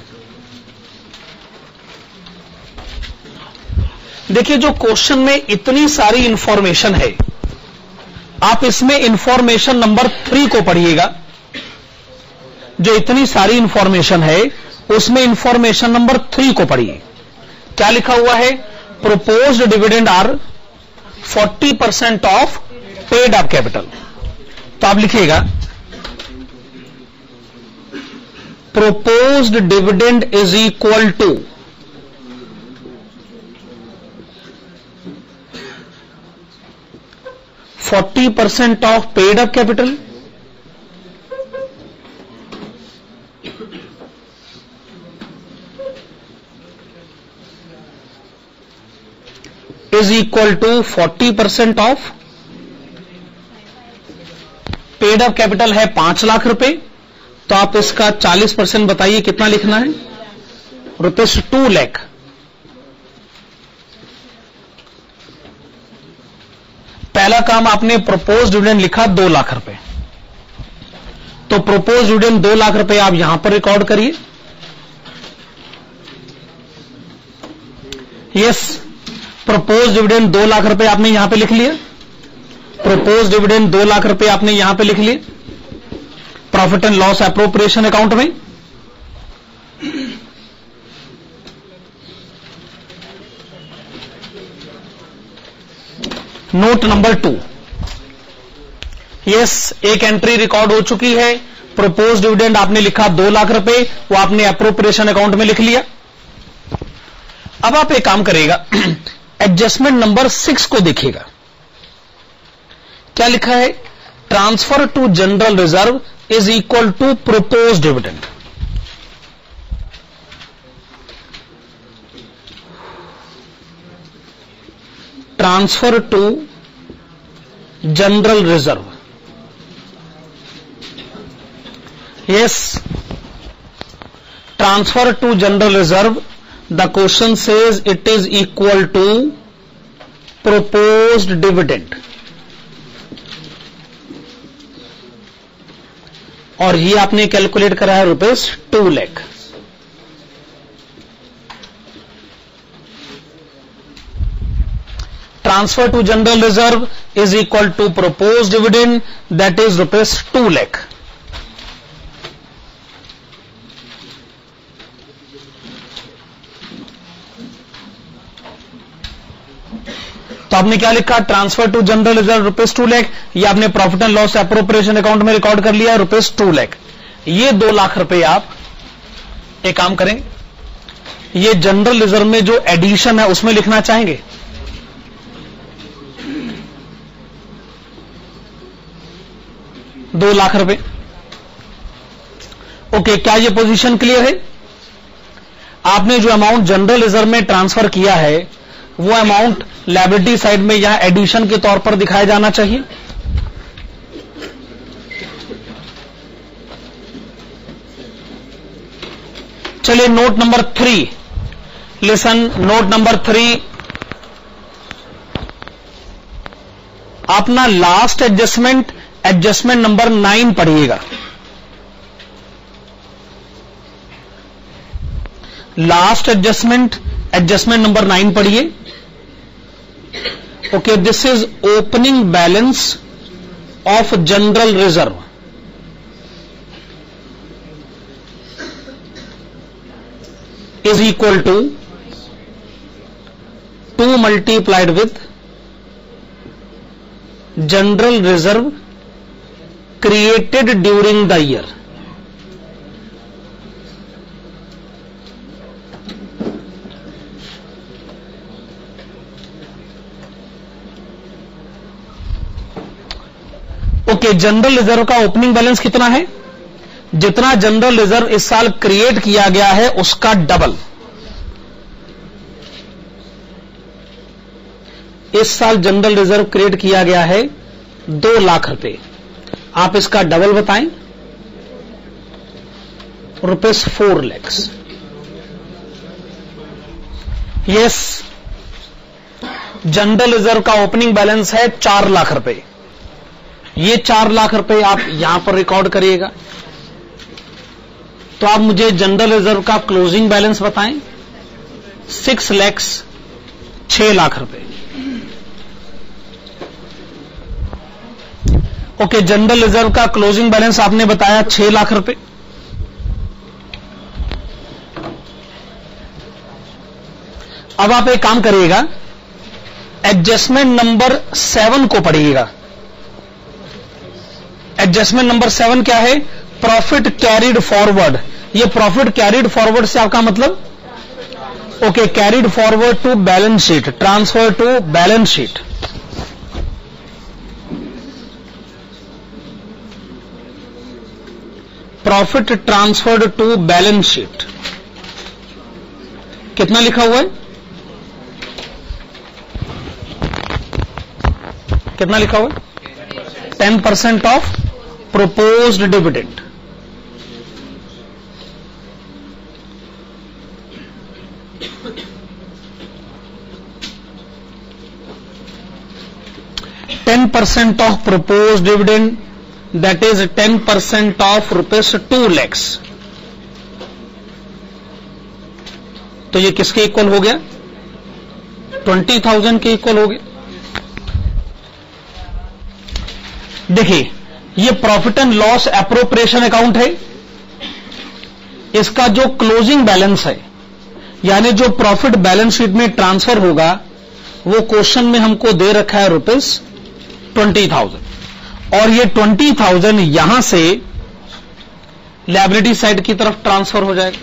A: देखिए, जो क्वेश्चन में इतनी सारी इंफॉर्मेशन है, आप इसमें इंफॉर्मेशन नंबर 3 को पढ़िएगा। जो इतनी सारी इंफॉर्मेशन है उसमें इंफॉर्मेशन नंबर 3 को पढ़िए। क्या लिखा हुआ है? Proposed dividend are 40% of paid up capital. तो आप लिखिएगा proposed dividend is equal to 40% of paid up capital is equal to 40% of paid up capital है 5 लाख रुपए। तो आप इसका 40% बताइए कितना लिखना है? ₹2 लाख। पहला काम आपने प्रपोज डिविडेंड लिखा 2 लाख रुपए। तो प्रपोज डिविडेंड 2 लाख रुपए आप यहां पर रिकॉर्ड करिए। यस, प्रपोज डिविडेंड 2 लाख रुपए आपने यहां पे लिख लिया। प्रपोज डिविडेंड 2 लाख रुपए आपने यहां पे लिख लिए profit and loss appropriation account में। Note number 2। यस, एक एंट्री रिकॉर्ड हो चुकी है। प्रपोज डिविडेंड आपने लिखा 2 लाख रुपए, वो आपने एप्रोप्रिएशन अकाउंट में लिख लिया। अब आप एक काम करेगा, एडजस्टमेंट नंबर 6 को देखिएगा। क्या लिखा है? Transfer to general reserve is equal to propose dividend. Transfer to general reserve, yes, transfer to general reserve. The question says it is equal to proposed dividend, और ये आपने कैलकुलेट करा है ₹2 lakh. Transfer to general reserve is equal to propose dividend, that is ₹2 lakh. तो आपने क्या लिखा? Transfer to general reserve ₹2 lakh. ये आपने profit and loss appropriation account में रिकॉर्ड कर लिया ₹2 लाख। ये 2 लाख रुपए आप एक काम करें, ये जनरल रिजर्व में जो एडिशन है उसमें लिखना चाहेंगे? ₹2 लाख। ओके, क्या ये पोजीशन क्लियर है? आपने जो अमाउंट जनरल रिजर्व में ट्रांसफर किया है वो अमाउंट लायबिलिटी साइड में यहां एडिशन के तौर पर दिखाया जाना चाहिए। चलिए note number 3, listen, note number 3, अपना लास्ट एडजस्टमेंट, एडजस्टमेंट नंबर 9 पढ़िएगा। लास्ट एडजस्टमेंट, एडजस्टमेंट नंबर 9 पढ़िए। Okay, this is opening balance of general reserve. Is equal to 2 multiplied with general reserve created during the year. Okay, general reserve का opening balance कितना है? जितना general reserve इस साल create किया गया है उसका डबल। इस साल जनरल रिजर्व क्रिएट किया गया है 2 लाख रुपए, आप इसका डबल बताएं, rupees 4 lakh. Yes, general reserve का ओपनिंग बैलेंस है 4 लाख रुपए। ये 4 लाख रुपए आप यहां पर रिकॉर्ड करिएगा। तो आप मुझे जनरल रिजर्व का क्लोजिंग बैलेंस बताएं। 6 लाख रुपए। ओके, जनरल रिजर्व का क्लोजिंग बैलेंस आपने बताया 6 लाख रुपए। अब आप एक काम करिएगा, एडजस्टमेंट नंबर 7 को पढ़िएगा। एडजस्टमेंट नंबर 7 क्या है? Profit carried forward. ये प्रॉफिट कैरिड फॉरवर्ड से आपका मतलब? Okay, carried forward to balance sheet, transfer to balance sheet. Profit transferred to balance sheet कितना लिखा हुआ है? कितना लिखा हुआ है? 10% of proposed dividend। % of proposed dividend, that is 10% of rupees 2 lakhs। तो ये किसके इक्वल हो गया? 20,000 के इक्वल हो गया। देखिए, ये profit and loss appropriation account है। इसका जो क्लोजिंग बैलेंस है, यानी जो प्रॉफिट बैलेंस शीट में ट्रांसफर होगा, वो क्वेश्चन में हमको दे रखा है रुपीज 20,000। और ये 20,000 यहां से लायबिलिटी साइड की तरफ ट्रांसफर हो जाएगा,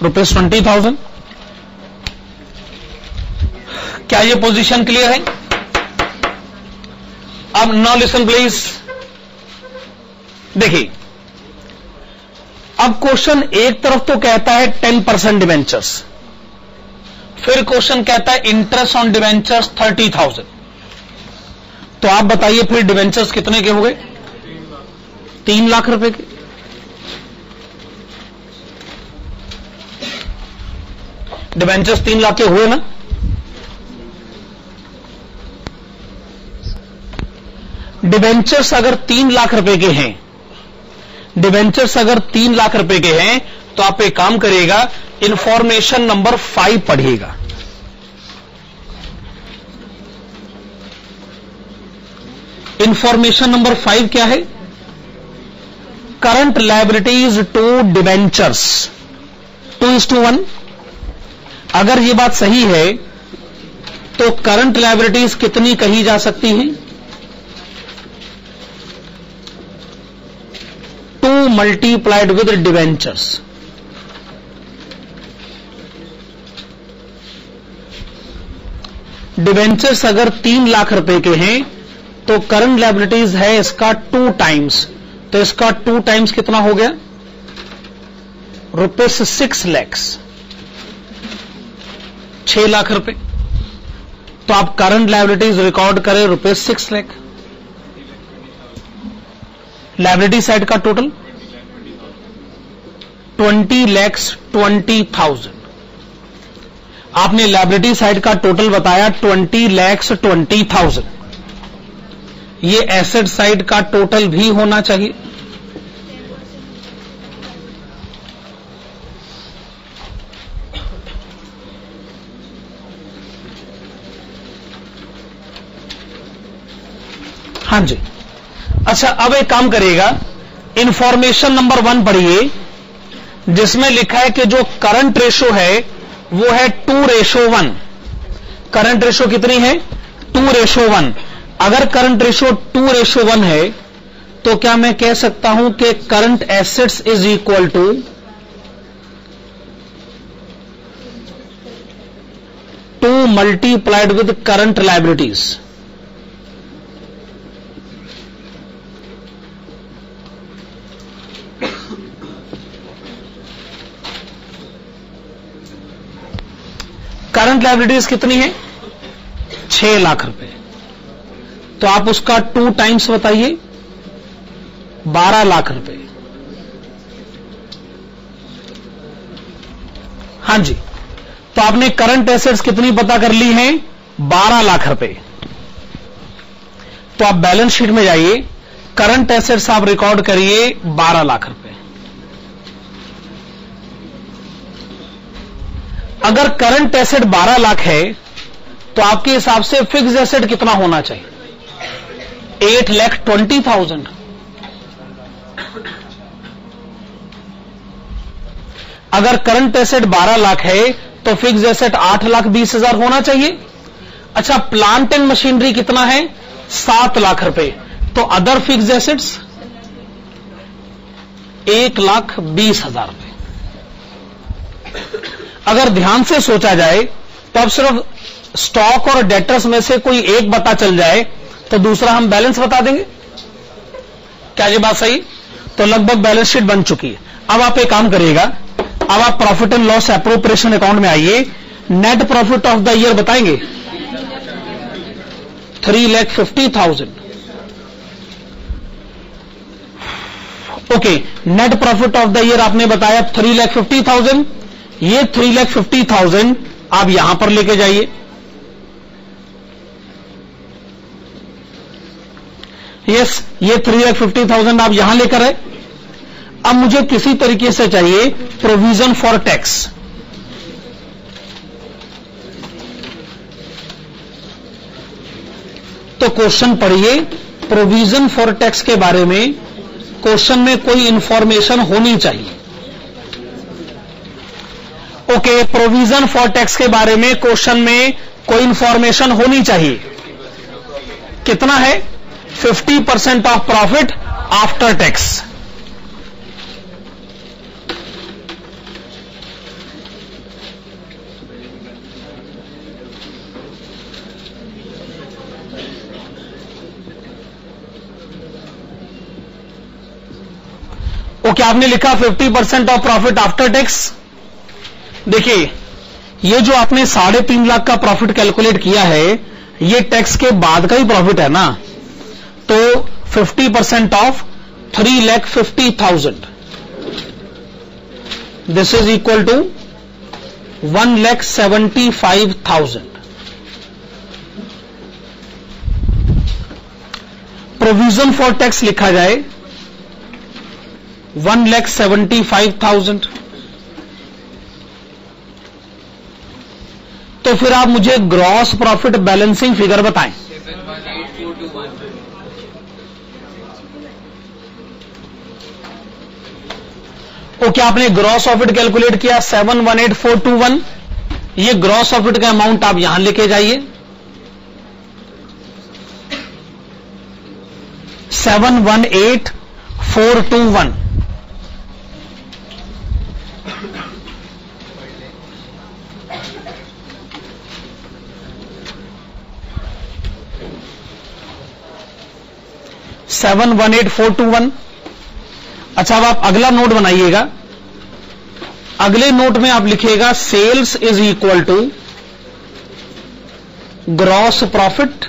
A: रुपीज 20,000। क्या ये पोजीशन क्लियर है? अब नाउ लिसन प्लीज। देखिए, अब क्वेश्चन एक तरफ तो कहता है 10% डिवेंचर्स, फिर क्वेश्चन कहता है इंटरेस्ट ऑन डिवेंचर्स 30,000। तो आप बताइए फिर डिवेंचर्स कितने के हो गए? 3 लाख रुपए के। डिवेंचर्स 3 लाख के हुए ना? डिवेंचर्स अगर 3 लाख रुपए के हैं, डिवेंचर्स अगर 3 लाख रुपए के हैं, तो आप एक काम करिएगा, इंफॉर्मेशन नंबर 5 पढ़िएगा। इंफॉर्मेशन नंबर 5 क्या है? Current liabilities to debentures 2:1। अगर ये बात सही है तो करंट लायबिलिटीज कितनी कही जा सकती हैं? 2 मल्टीप्लाइड विद डिवेंचर्स। डिवेंचर्स अगर 3 लाख रुपए के हैं तो करंट लायबिलिटीज है इसका 2 टाइम्स, तो इसका 2 टाइम्स कितना हो गया? रुपीज 6 लाख, 6 लाख रुपए। तो आप करंट लायबिलिटीज रिकॉर्ड करें रुपीज 6 लाख। लायबिलिटी साइड का टोटल 20,20,000। आपने लायबिलिटी साइड का टोटल बताया 20,20,000। ये एसेट साइड का टोटल भी होना चाहिए। हाँ जी। अच्छा, अब एक काम करिएगा, इंफॉर्मेशन नंबर 1 पढ़िए, जिसमें लिखा है कि जो करंट रेशो है वो है 2:1। करंट रेशो कितनी है? 2:1। अगर करंट रेशो 2:1 है तो क्या मैं कह सकता हूं कि current assets is equal to 2 multiplied with current liabilities. Current liabilities कितनी है? 6 लाख रुपए। तो आप उसका 2 टाइम्स बताइए, 12 लाख रुपए। हां जी, तो आपने करंट एसेट्स कितनी पता कर ली हैं? 12 लाख रुपए। तो आप बैलेंस शीट में जाइए, करंट एसेट्स आप रिकॉर्ड करिए 12 लाख रुपए। अगर करंट एसेट 12 लाख है तो आपके हिसाब से फिक्स एसेट कितना होना चाहिए? 8,20,000। अगर करंट एसेट 12 लाख है तो फिक्स एसेट 8,20,000 होना चाहिए। अच्छा, प्लांट एंड मशीनरी कितना है? 7 लाख रुपए। तो अदर फिक्स एसेट्स 1,20,000 रुपए। अगर ध्यान से सोचा जाए तो अब सिर्फ स्टॉक और डेटर्स में से कोई एक पता चल जाए तो दूसरा हम बैलेंस बता देंगे। क्या ये बात सही? तो लगभग बैलेंस शीट बन चुकी है। अब आप एक काम करिएगा, अब आप profit and loss appropriation account में आइए। Net profit of the year बताएंगे 3,50,000। Okay, net profit of the year आपने बताया 3,50,000। ये 3,50,000 आप यहां पर लेके जाइए। यस, ये 3,50,000 आप यहां लेकर आए। अब मुझे किसी तरीके से चाहिए प्रोविजन फॉर टैक्स। तो क्वेश्चन पढ़िए, प्रोविजन फॉर टैक्स के बारे में क्वेश्चन में कोई इंफॉर्मेशन होनी चाहिए। ओके, प्रोविजन फॉर टैक्स के बारे में क्वेश्चन में कोई इंफॉर्मेशन होनी चाहिए। कितना है? 50% of profit after tax. Okay, आपने लिखा 50% ऑफ प्रॉफिट आफ्टर टैक्स। देखिए, ये जो आपने 3.5 लाख का प्रॉफिट कैलकुलेट किया है, ये टैक्स के बाद का ही प्रॉफिट है ना। तो 50% of 3,50,000, this is equal to 1,75,000। Provision for tax लिखा जाए 1,75,000। तो फिर आप मुझे ग्रॉस प्रॉफिट बैलेंसिंग फिगर बताएं।
B: 7,18,421।
A: ओके, आपने ग्रॉस प्रॉफिट कैलकुलेट किया 7,18,421। ये ग्रॉस प्रॉफिट का अमाउंट आप यहां लेके जाइए। 7,18,421। $7,18,421। अच्छा, अब आप अगला नोट बनाइएगा। अगले नोट में आप लिखिएगा sales is equal to gross profit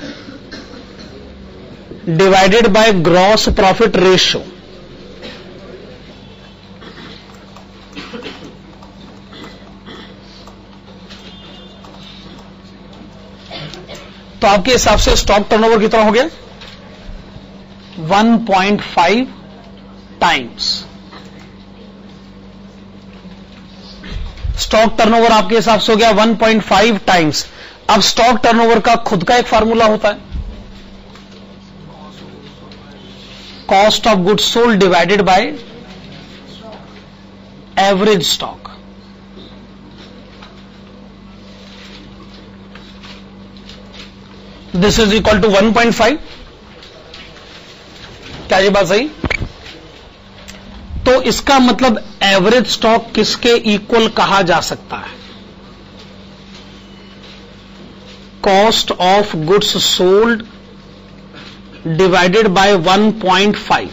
A: divided by gross profit ratio. तो आपके हिसाब से स्टॉक टर्नओवर कितना हो गया? 1.5 टाइम्स। स्टॉक टर्नओवर आपके हिसाब से हो गया 1.5 टाइम्स। अब स्टॉक टर्नओवर का खुद का एक फार्मूला होता है, cost of goods sold divided by average stock. This is equal to 1.5। क्या ये बात सही? तो इसका मतलब एवरेज स्टॉक किसके इक्वल कहा जा सकता है? Cost of goods sold divided bye 1.5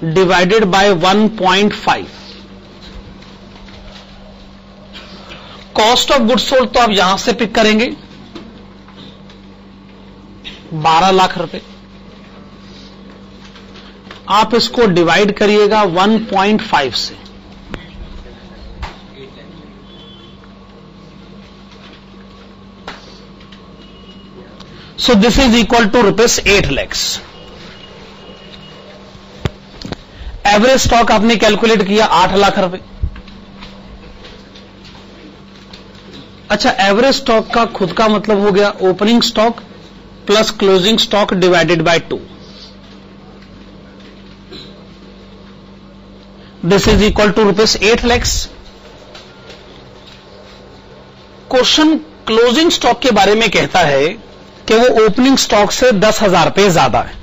A: divided by 1.5। Cost of goods sold तो आप यहां से पिक करेंगे 12 लाख रुपए, आप इसको डिवाइड करिएगा 1.5 से, so this is equal to ₹8 lakhs। Average stock आपने कैलकुलेट किया 8 लाख रुपए। अच्छा, एवरेज स्टॉक का खुद का मतलब हो गया opening stock plus closing stock divided by 2। This is equal to ₹8 lakhs। Question closing stock के बारे में कहता है कि वो ओपनिंग स्टॉक से 10,000 रुपए ज्यादा है।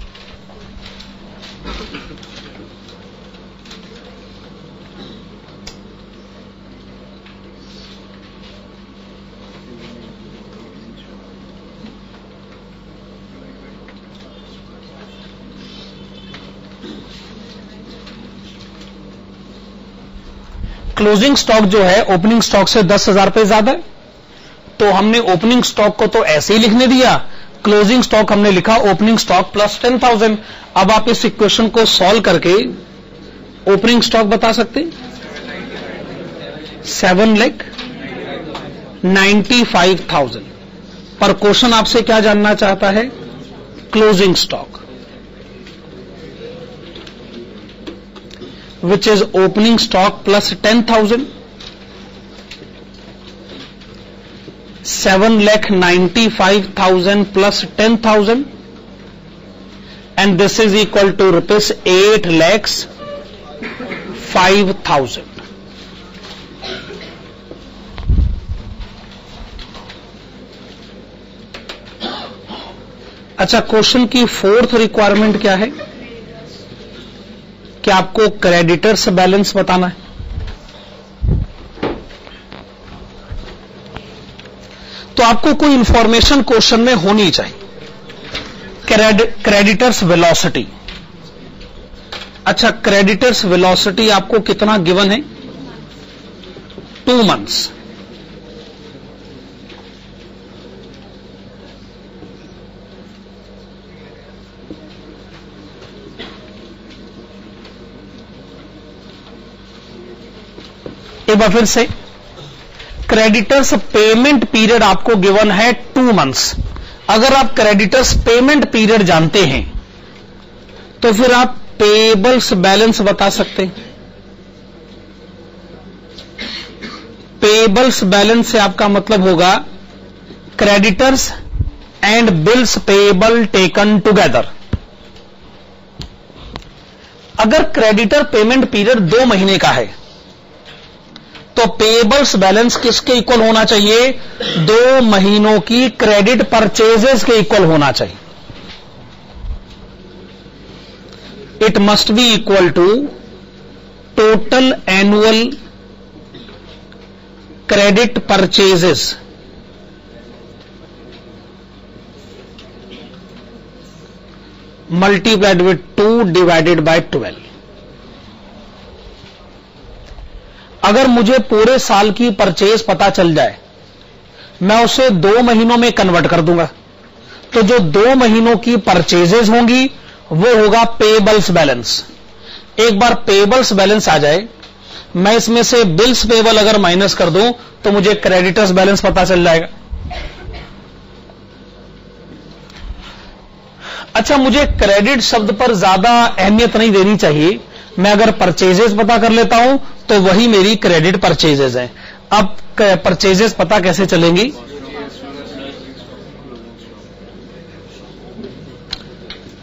A: क्लोजिंग स्टॉक जो है ओपनिंग स्टॉक से 10,000 रुपए ज्यादा है, तो हमने ओपनिंग स्टॉक को तो ऐसे ही लिखने दिया, क्लोजिंग स्टॉक हमने लिखा ओपनिंग स्टॉक प्लस 10,000। अब आप इस इक्वेशन को सॉल्व करके ओपनिंग स्टॉक बता सकते 7,95,000, पर क्वेश्चन आपसे क्या जानना चाहता है? Closing stock, which is opening stock plus 10,000, 7,95,000 plus 10,000, and this is equal to ₹8,05,000। अच्छा, क्वेश्चन की फोर्थ रिक्वायरमेंट क्या है कि आपको क्रेडिटर्स बैलेंस बताना है। तो आपको कोई इंफॉर्मेशन क्वेश्चन में होनी चाहिए। Creditors velocity. अच्छा, क्रेडिटर्स वेलोसिटी आपको कितना गिवन है? 2 months। एक बार फिर से, क्रेडिटर्स पेमेंट पीरियड आपको गिवन है 2 months। अगर आप क्रेडिटर्स पेमेंट पीरियड जानते हैं तो फिर आप पेबल्स बैलेंस बता सकते हैं। पेबल्स बैलेंस से आपका मतलब होगा creditors and bills payable taken together. अगर क्रेडिटर पेमेंट पीरियड 2 महीने का है तो पेबल्स बैलेंस किसके इक्वल होना चाहिए? 2 महीनों की क्रेडिट परचेजेस के इक्वल होना चाहिए। It must be equal to total annual credit purchases multiplied with 2 divided by 12। अगर मुझे पूरे साल की परचेज पता चल जाए, मैं उसे 2 महीनों में कन्वर्ट कर दूंगा, तो जो 2 महीनों की परचेजेज होंगी वो होगा पेबल्स बैलेंस। एक बार पेबल्स बैलेंस आ जाए, मैं इसमें से बिल्स पेबल अगर माइनस कर दूं तो मुझे क्रेडिटर्स बैलेंस पता चल जाएगा। अच्छा, मुझे क्रेडिट शब्द पर ज्यादा अहमियत नहीं देनी चाहिए। मैं अगर परचेजेस पता कर लेता हूं तो वही मेरी क्रेडिट परचेजेस है। अब परचेजेस पता कैसे चलेंगी?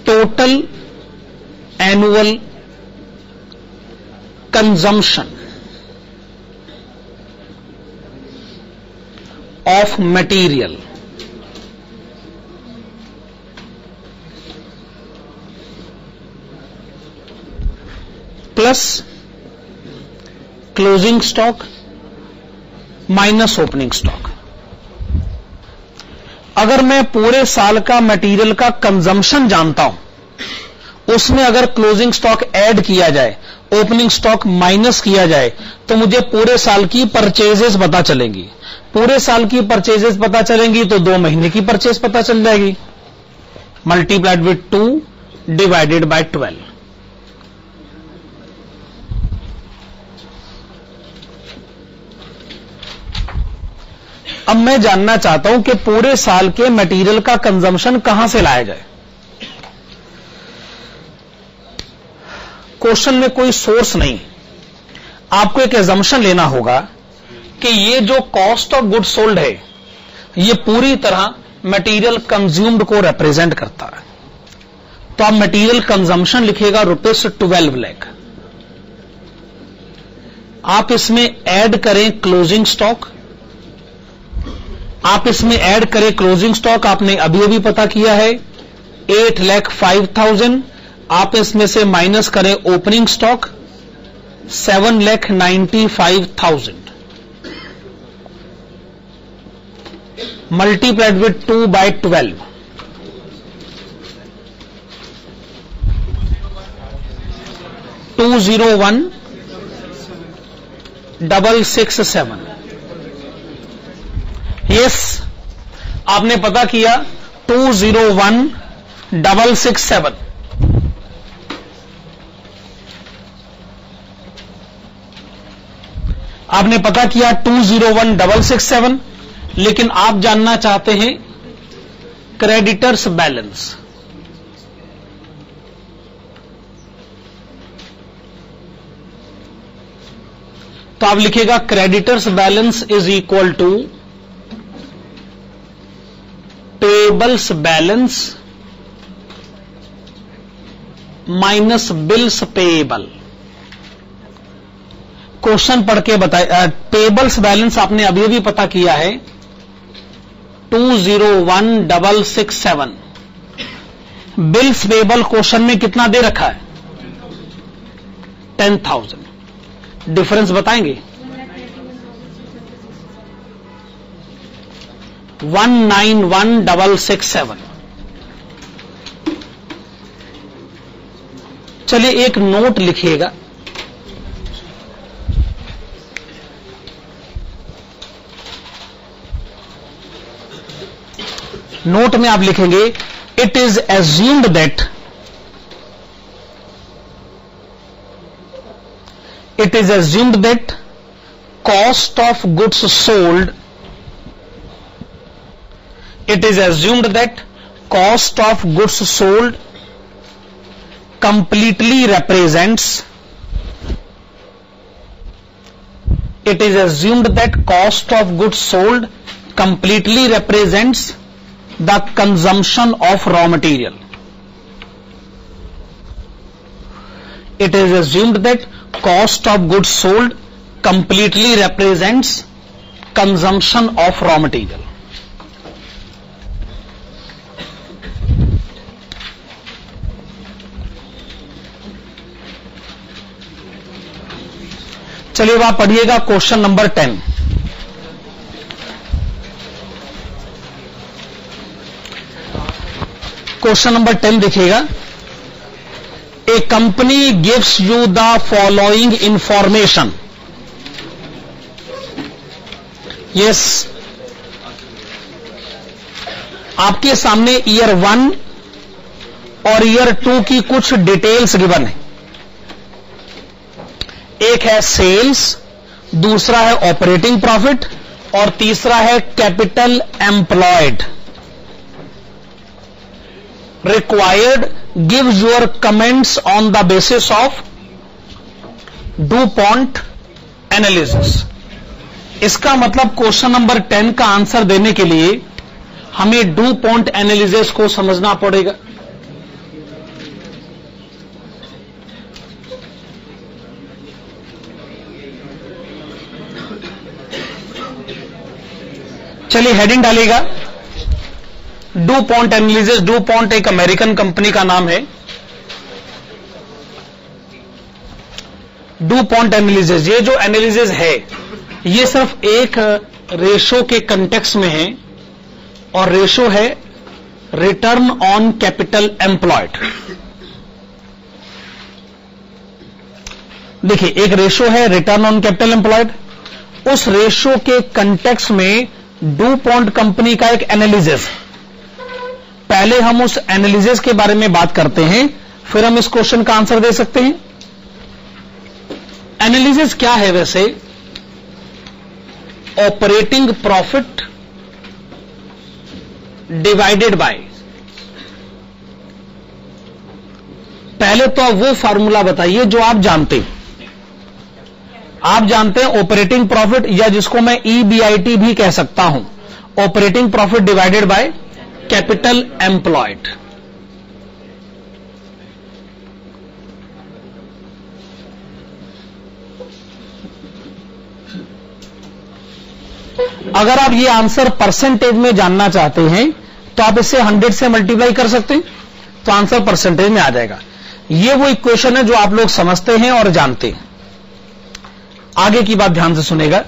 A: Total annual consumption of material plus closing stock minus opening stock. अगर मैं पूरे साल का मटेरियल का कंजम्पशन जानता हूं, उसमें अगर क्लोजिंग स्टॉक ऐड किया जाए, ओपनिंग स्टॉक माइनस किया जाए, तो मुझे पूरे साल की परचेजेस पता चलेंगी। पूरे साल की परचेजेस पता चलेंगी तो 2 महीने की परचेज पता चल जाएगी, मल्टीप्लाइड विथ 2 डिवाइडेड बाय 12। अब मैं जानना चाहता हूं कि पूरे साल के मटेरियल का कंजम्पशन कहां से लाया जाए। क्वेश्चन में कोई सोर्स नहीं, आपको एक एजम्पशन लेना होगा कि ये जो कॉस्ट ऑफ गुड्स सोल्ड है, ये पूरी तरह मटेरियल कंज्यूम्ड को रिप्रेजेंट करता है। तो आप मटेरियल कंजम्पशन लिखेगा ₹12 लाख। आप इसमें ऐड करें क्लोजिंग स्टॉक, आप इसमें ऐड करें क्लोजिंग स्टॉक, आपने अभी अभी पता किया है 8,05,000। आप इसमें से माइनस करें opening stock 7,95,000 multiplied with 2 by 12। $201,667। Yes, आपने पता किया 201,667। आपने पता किया 201,667, लेकिन आप जानना चाहते हैं क्रेडिटर्स बैलेंस। तो आप लिखेगा creditors balance is equal to payables balance minus bills payable. Question पढ़ के बताए, पेबल्स बैलेंस आपने अभी अभी पता किया है 201,667। बिल्स पेएबल क्वेश्चन में कितना दे रखा है? 10,000। डिफरेंस बताएंगे? 191,667। चलिए एक नोट लिखिएगा, नोट में आप लिखेंगे it is assumed that cost of goods sold, it is assumed that cost of goods sold completely represents the consumption of raw material. It is assumed that cost of goods sold completely represents consumption of raw material. चलिए अब आप पढ़िएगा question number 10। Question number 10 देखिएगा, a company gives you the following information. Yes, आपके सामने year 1 और year 2 की कुछ डिटेल्स गिवन है। एक है सेल्स, दूसरा है ऑपरेटिंग प्रॉफिट और तीसरा है capital employed. Required give your comments on the basis of DuPont analysis. इसका मतलब क्वेश्चन नंबर 10 का आंसर देने के लिए हमें डुपॉन्ट एनालिसिस को समझना पड़ेगा। चलिए हेडिंग डालिएगा, डुपॉन्ट एनालिसिस। डुपॉन्ट एक अमेरिकन कंपनी का नाम है। डुपॉन्ट एनालिसिस, ये जो एनालिसिस है ये सिर्फ एक रेशो के कंटेक्स्ट में है और रेशो है रिटर्न ऑन कैपिटल एम्प्लॉयड। देखिए एक रेशो है रिटर्न ऑन कैपिटल एम्प्लॉयड, उस रेशो के कंटेक्स्ट में डुपॉन्ट कंपनी का एक एनालिसिस। पहले हम उस एनालिसिस के बारे में बात करते हैं, फिर हम इस क्वेश्चन का आंसर दे सकते हैं। एनालिसिस क्या है वैसे? ऑपरेटिंग प्रॉफिट डिवाइडेड बाय, पहले तो आप वो फार्मूला बताइए जो आप जानते हैं। आप जानते हैं ऑपरेटिंग प्रॉफिट, या जिसको मैं EBIT भी कह सकता हूं, operating profit divided by capital employed. अगर आप ये आंसर परसेंटेज में जानना चाहते हैं तो आप इसे 100 से मल्टीप्लाई कर सकते हैं, तो आंसर परसेंटेज में आ जाएगा। ये वो इक्वेशन है जो आप लोग समझते हैं और जानते हैं। आगे की बात ध्यान से सुनेगा।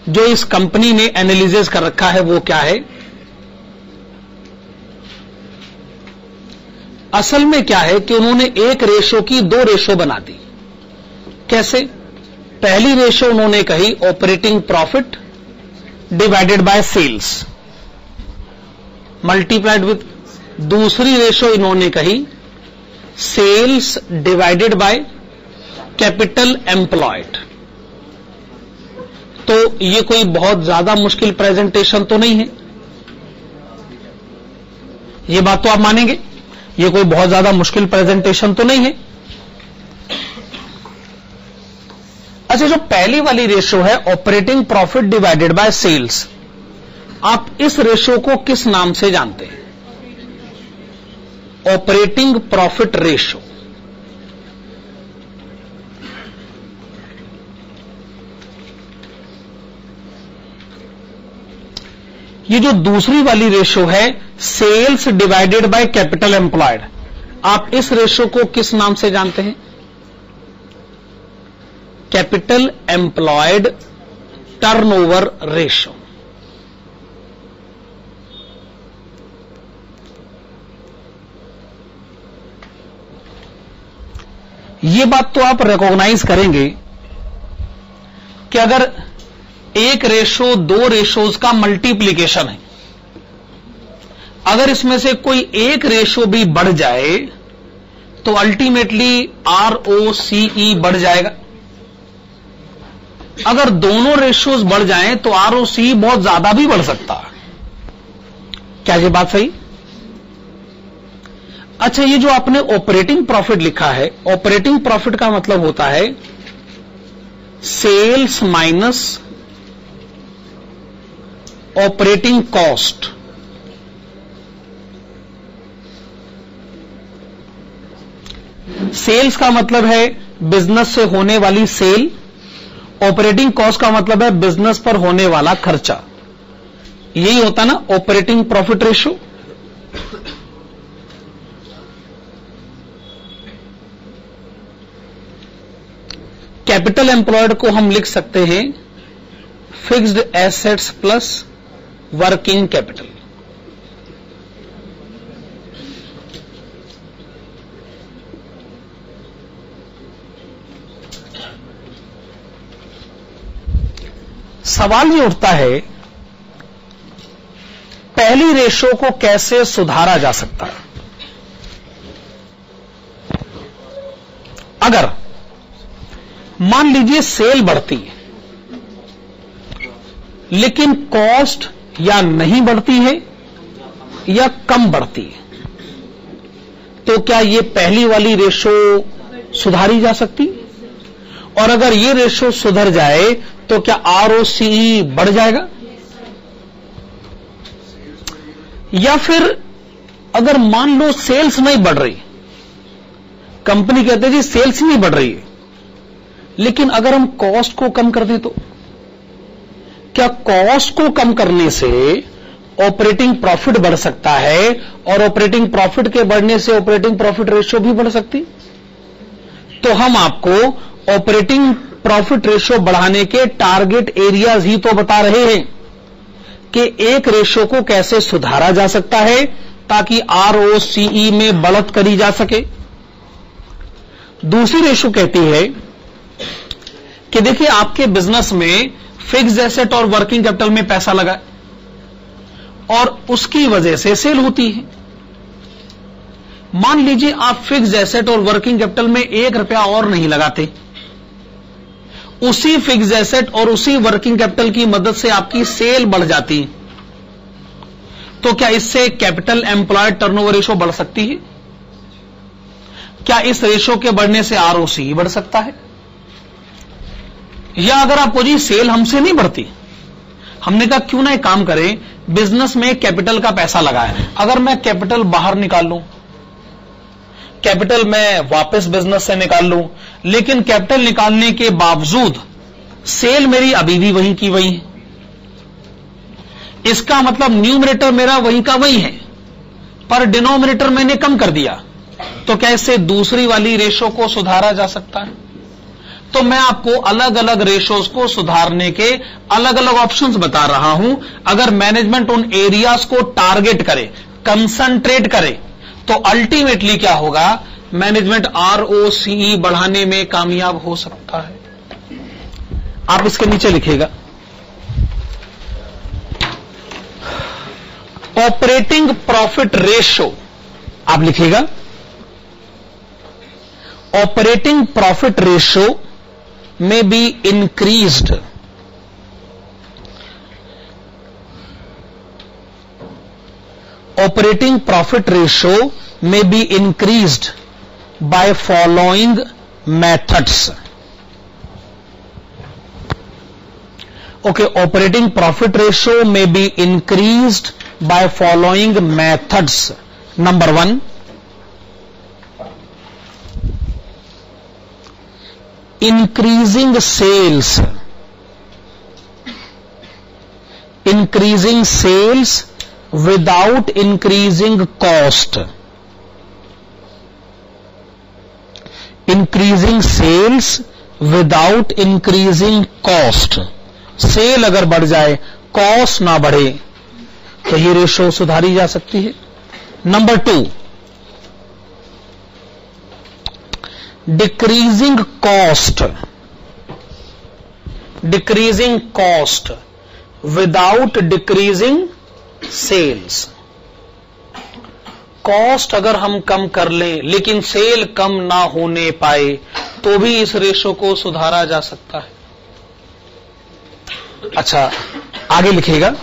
A: जो इस कंपनी ने एनालिसिस कर रखा है वो क्या है? असल में क्या है कि उन्होंने एक रेशो की दो रेशो बना दी। कैसे? पहली रेशो उन्होंने कही operating profit divided by sales multiplied with, दूसरी रेशो इन्होंने कही sales divided by capital employed. तो ये कोई बहुत ज्यादा मुश्किल प्रेजेंटेशन तो नहीं है, ये बात तो आप मानेंगे, ये कोई बहुत ज्यादा मुश्किल प्रेजेंटेशन तो नहीं है। अच्छा, जो पहली वाली रेशो है operating profit divided by sales, आप इस रेशो को किस नाम से जानते हैं? Operating profit ratio. ये जो दूसरी वाली रेशो है sales divided by capital employed, आप इस रेशो को किस नाम से जानते हैं? Capital employed turnover ratio. ये बात तो आप रिकॉग्नाइज करेंगे कि अगर एक रेशो दो रेशोज का मल्टीप्लीकेशन है, अगर इसमें से कोई एक रेशो भी बढ़ जाए तो अल्टीमेटली ROCE बढ़ जाएगा। अगर दोनों रेशोज बढ़ जाएं तो ROCE बहुत ज्यादा भी बढ़ सकता है। क्या ये बात सही? अच्छा, ये जो आपने ऑपरेटिंग प्रॉफिट लिखा है, ऑपरेटिंग प्रॉफिट का मतलब होता है sales minus operating cost. Sales का मतलब है बिजनेस से होने वाली सेल, ऑपरेटिंग कॉस्ट का मतलब है बिजनेस पर होने वाला खर्चा। यही होता ना operating profit ratio. Capital employed को हम लिख सकते हैं fixed assets plus working capital. सवाल ये उठता है पहली रेशो को कैसे सुधारा जा सकता है? अगर मान लीजिए सेल बढ़ती है लेकिन कॉस्ट या नहीं बढ़ती है या कम बढ़ती है, तो क्या ये पहली वाली रेशो सुधारी जा सकती? और अगर ये रेशो सुधर जाए तो क्या ROCE बढ़ जाएगा? या फिर अगर मान लो सेल्स नहीं बढ़ रही, कंपनी कहते हैं जी सेल्स नहीं बढ़ रही है, लेकिन अगर हम कॉस्ट को कम कर दें तो क्या कॉस्ट को कम करने से ऑपरेटिंग प्रॉफिट बढ़ सकता है और ऑपरेटिंग प्रॉफिट के बढ़ने से ऑपरेटिंग प्रॉफिट रेशियो भी बढ़ सकती? तो हम आपको ऑपरेटिंग प्रॉफिट रेशियो बढ़ाने के टारगेट एरियाज ही तो बता रहे हैं कि एक रेशियो को कैसे सुधारा जा सकता है ताकि ROCE में बढ़त करी जा सके। दूसरी रेशियो कहती है कि देखिए आपके बिजनेस में फिक्स्ड एसेट और वर्किंग कैपिटल में पैसा लगा और उसकी वजह से सेल होती है। मान लीजिए आप फिक्स्ड एसेट और वर्किंग कैपिटल में 1 रुपया और नहीं लगाते, उसी फिक्स्ड एसेट और उसी वर्किंग कैपिटल की मदद से आपकी सेल बढ़ जाती, तो क्या इससे कैपिटल एम्प्लॉयड टर्नओवर रेशियो बढ़ सकती है? क्या इस रेशियो के बढ़ने से ROCE बढ़ सकता है? या अगर आपको जी सेल हमसे नहीं बढ़ती, हमने कहा क्यों ना एक काम करें, बिजनेस में कैपिटल का पैसा लगाए, अगर मैं कैपिटल बाहर निकाल लूं, कैपिटल मैं वापस बिजनेस से निकाल लूं, लेकिन कैपिटल निकालने के बावजूद सेल मेरी अभी भी वहीं की वहीं है, इसका मतलब न्यूमरेटर मेरा वहीं का वहीं है पर डिनोमिनेटर मैंने कम कर दिया, तो क्या इससे दूसरी वाली रेशो को सुधारा जा सकता है? तो मैं आपको अलग अलग रेशोज को सुधारने के अलग अलग ऑप्शंस बता रहा हूं। अगर मैनेजमेंट उन एरियाज को टारगेट करे, कंसंट्रेट करे, तो अल्टीमेटली क्या होगा, मैनेजमेंट ROCE बढ़ाने में कामयाब हो सकता है। आप इसके नीचे लिखिएगा ऑपरेटिंग प्रॉफिट रेशियो, आप लिखिएगा ऑपरेटिंग प्रॉफिट रेशियो में be increased operating profit ratio may be increased by following methods. Okay, operating profit ratio may be increased by following methods. Number 1, increasing sales. Increasing sales without increasing cost. Increasing sales without increasing cost. Sale अगर बढ़ जाए, cost ना बढ़े, तो ये ratio सुधारी जा सकती है। Number 2, decreasing cost. Decreasing cost without decreasing sales. Cost अगर हम कम कर लें लेकिन सेल कम ना होने पाए तो भी इस रेशो को सुधारा जा सकता है। अच्छा, आगे लिखिएगा,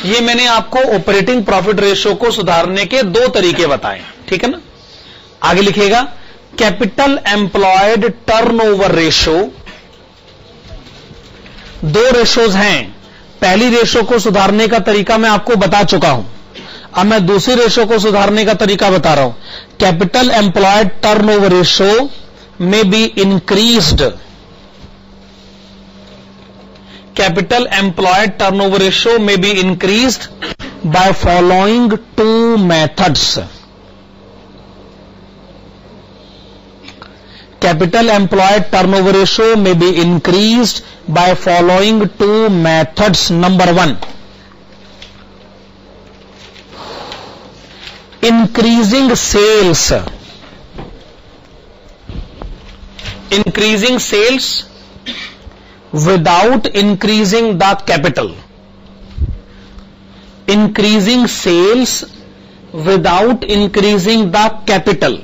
A: ये मैंने आपको ऑपरेटिंग प्रॉफिट रेशो को सुधारने के 2 तरीके बताए, ठीक है ना। आगे लिखिएगा capital employed turnover ratio. 2 ratios हैं। पहली रेशो को सुधारने का तरीका मैं आपको बता चुका हूं, अब मैं दूसरी रेशो को सुधारने का तरीका बता रहा हूं। कैपिटल एम्प्लॉयड टर्नओवर रेशो में be increased. Capital employed turnover ratio में be increased by following 2 methods. Capital employed turnover ratio may be increased by following 2 methods. Number 1, increasing sales. Increasing sales without increasing the capital. Increasing sales without increasing the capital.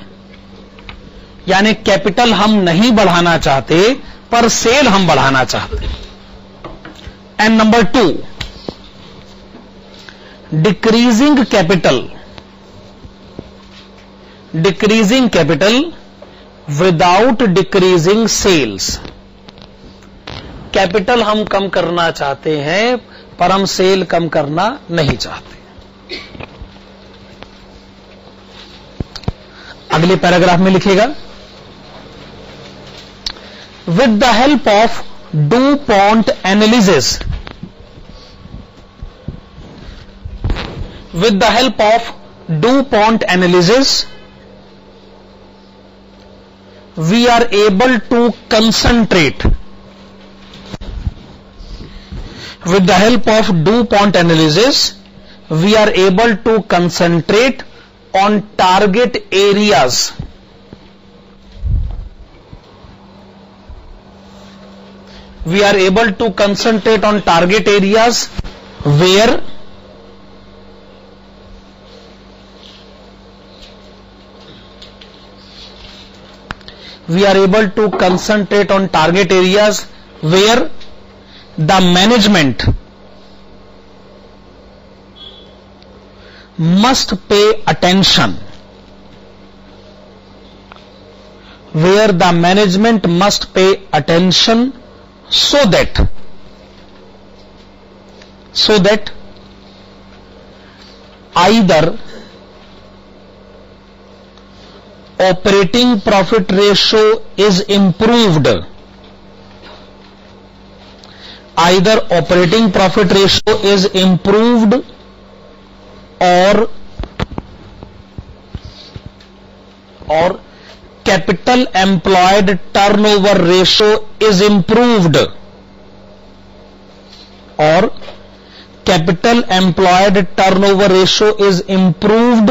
A: यानी capital हम नहीं बढ़ाना चाहते पर sale हम बढ़ाना चाहते। And number 2, decreasing capital. Decreasing capital without decreasing sales. Capital हम कम करना चाहते हैं पर हम सेल कम करना नहीं चाहते। अगले पैराग्राफ में लिखिएगा with the help of DuPont analysis. With the help of DuPont analysis, we are able to concentrate with the help of DuPont analysis, we are able to concentrate on target areas we are able to concentrate on target areas where we are able to concentrate on target areas where the management must pay attention, where the management must pay attention so that either operating profit ratio is improved, either operating profit ratio is improved or capital employed turnover ratio is improved, or capital employed turnover ratio is improved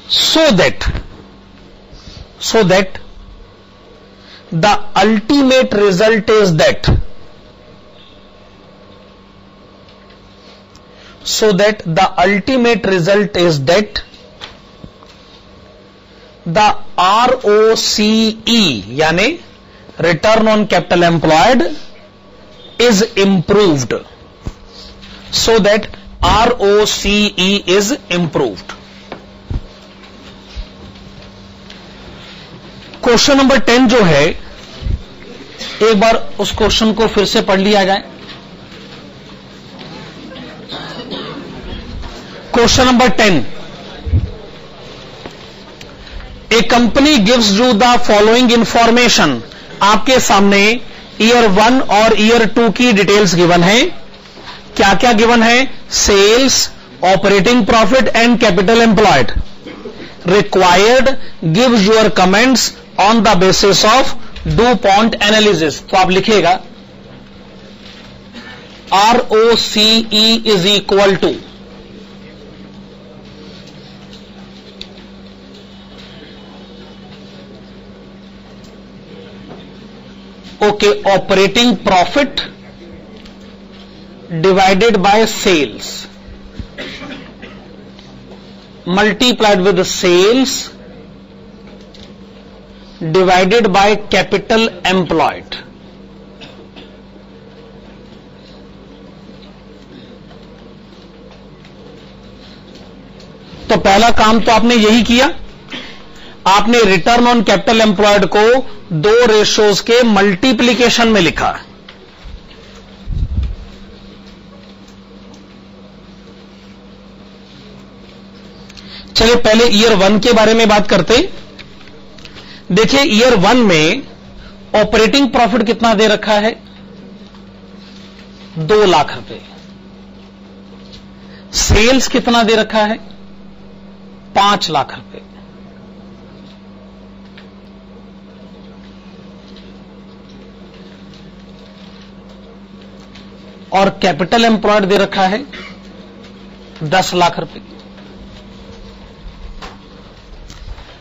A: so that the ultimate result is that the ROCE यानी return on capital employed is improved, so that ROCE is improved. Question number 10 जो है, एक बार उस question को फिर से पढ़ लिया जाए. Question number 10, A company gives you the following information. आपके सामने ईयर 1 और ईयर 2 की डिटेल्स गिवन है. क्या क्या गिवन है? Sales, operating profit and capital employed. Required gives your comments on the basis of DuPont analysis. तो आप लिखिएगा ROCE is equal to operating profit divided by sales multiplied with the sales divided by capital employed. तो पहला काम तो आपने यही किया, आपने रिटर्न ऑन कैपिटल एम्प्लॉयड को दो रेशोज के मल्टीप्लीकेशन में लिखा. चलिए पहले ईयर 1 के बारे में बात करते. देखिए ईयर 1 में ऑपरेटिंग प्रॉफिट कितना दे रखा है? 2 लाख रुपए. सेल्स कितना दे रखा है? 5 लाख रुपए. और कैपिटल एम्प्लॉयड दे रखा है 10 लाख रुपए.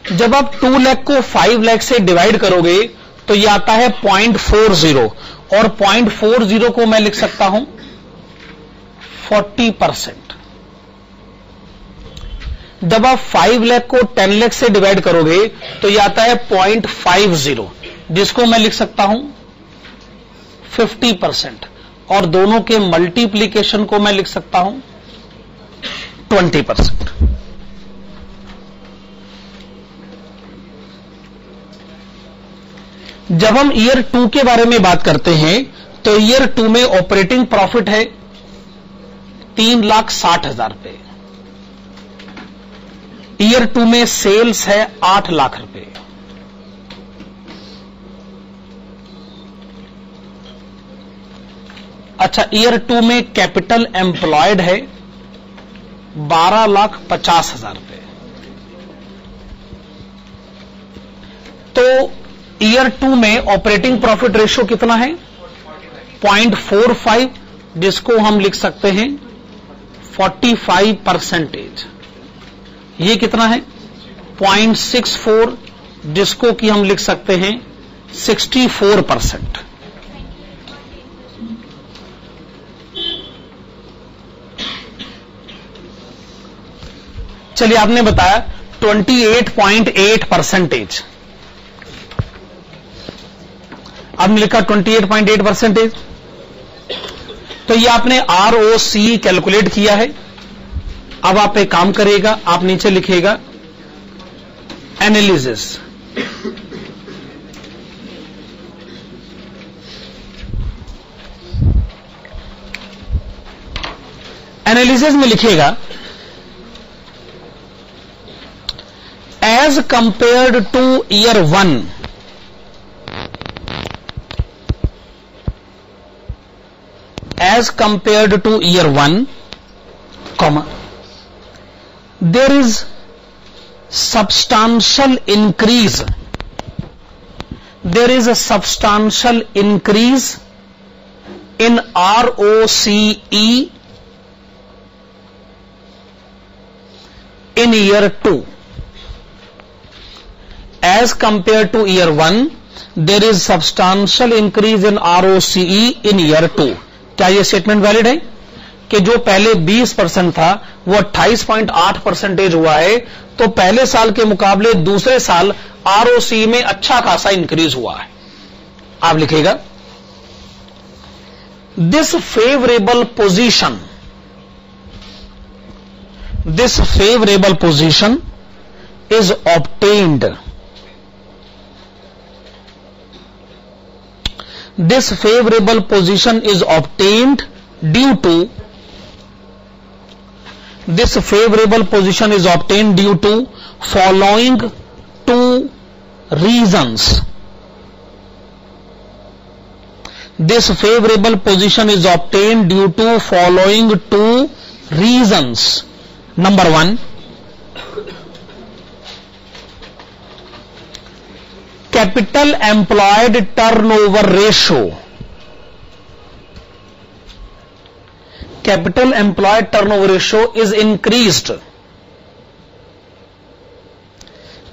A: जब आप 2 लाख को 5 लाख से डिवाइड करोगे तो यह आता है 0.40, और 0.40 को मैं लिख सकता हूं 40%. जब आप 5 लाख को 10 लाख से डिवाइड करोगे तो यह आता है 0.50, जिसको मैं लिख सकता हूं 50%, और दोनों के मल्टीप्लीकेशन को मैं लिख सकता हूं 20%. जब हम ईयर 2 के बारे में बात करते हैं तो ईयर 2 में ऑपरेटिंग प्रॉफिट है 3,60,000 रुपए. ईयर 2 में सेल्स है 8 लाख रुपए. अच्छा, ईयर 2 में कैपिटल एम्प्लॉयड है 12,50,000 रुपए. ईयर 2 में ऑपरेटिंग प्रॉफिट रेशियो कितना है? 0.45, जिसको हम लिख सकते हैं 45%। ये कितना है? 0.64, जिसको कि हम लिख सकते हैं 64%। चलिए, आपने बताया 28.8%। आपने लिखा 28.8%। तो ये आपने ROC कैलकुलेट किया है। अब आप एक काम करेगा, आप नीचे लिखेगा एनालिसिस। एनालिसिस में लिखेगा as compared to year 1, as compared to year 1, comma, there is substantial increase. There is a substantial increase in ROCE in year 2. As compared to year 1, there is substantial increase in ROCE in year 2. क्या यह statement valid है कि जो पहले 20% था वो 28.8% हुआ है, तो पहले साल के मुकाबले दूसरे साल ROCE में अच्छा खासा इंक्रीज हुआ है? आप लिखेगा this favourable position is obtained. This favorable position is obtained due to following two reasons. This favorable position is obtained due to following two reasons. Number 1, capital employed turnover ratio. Capital employed turnover ratio is increased.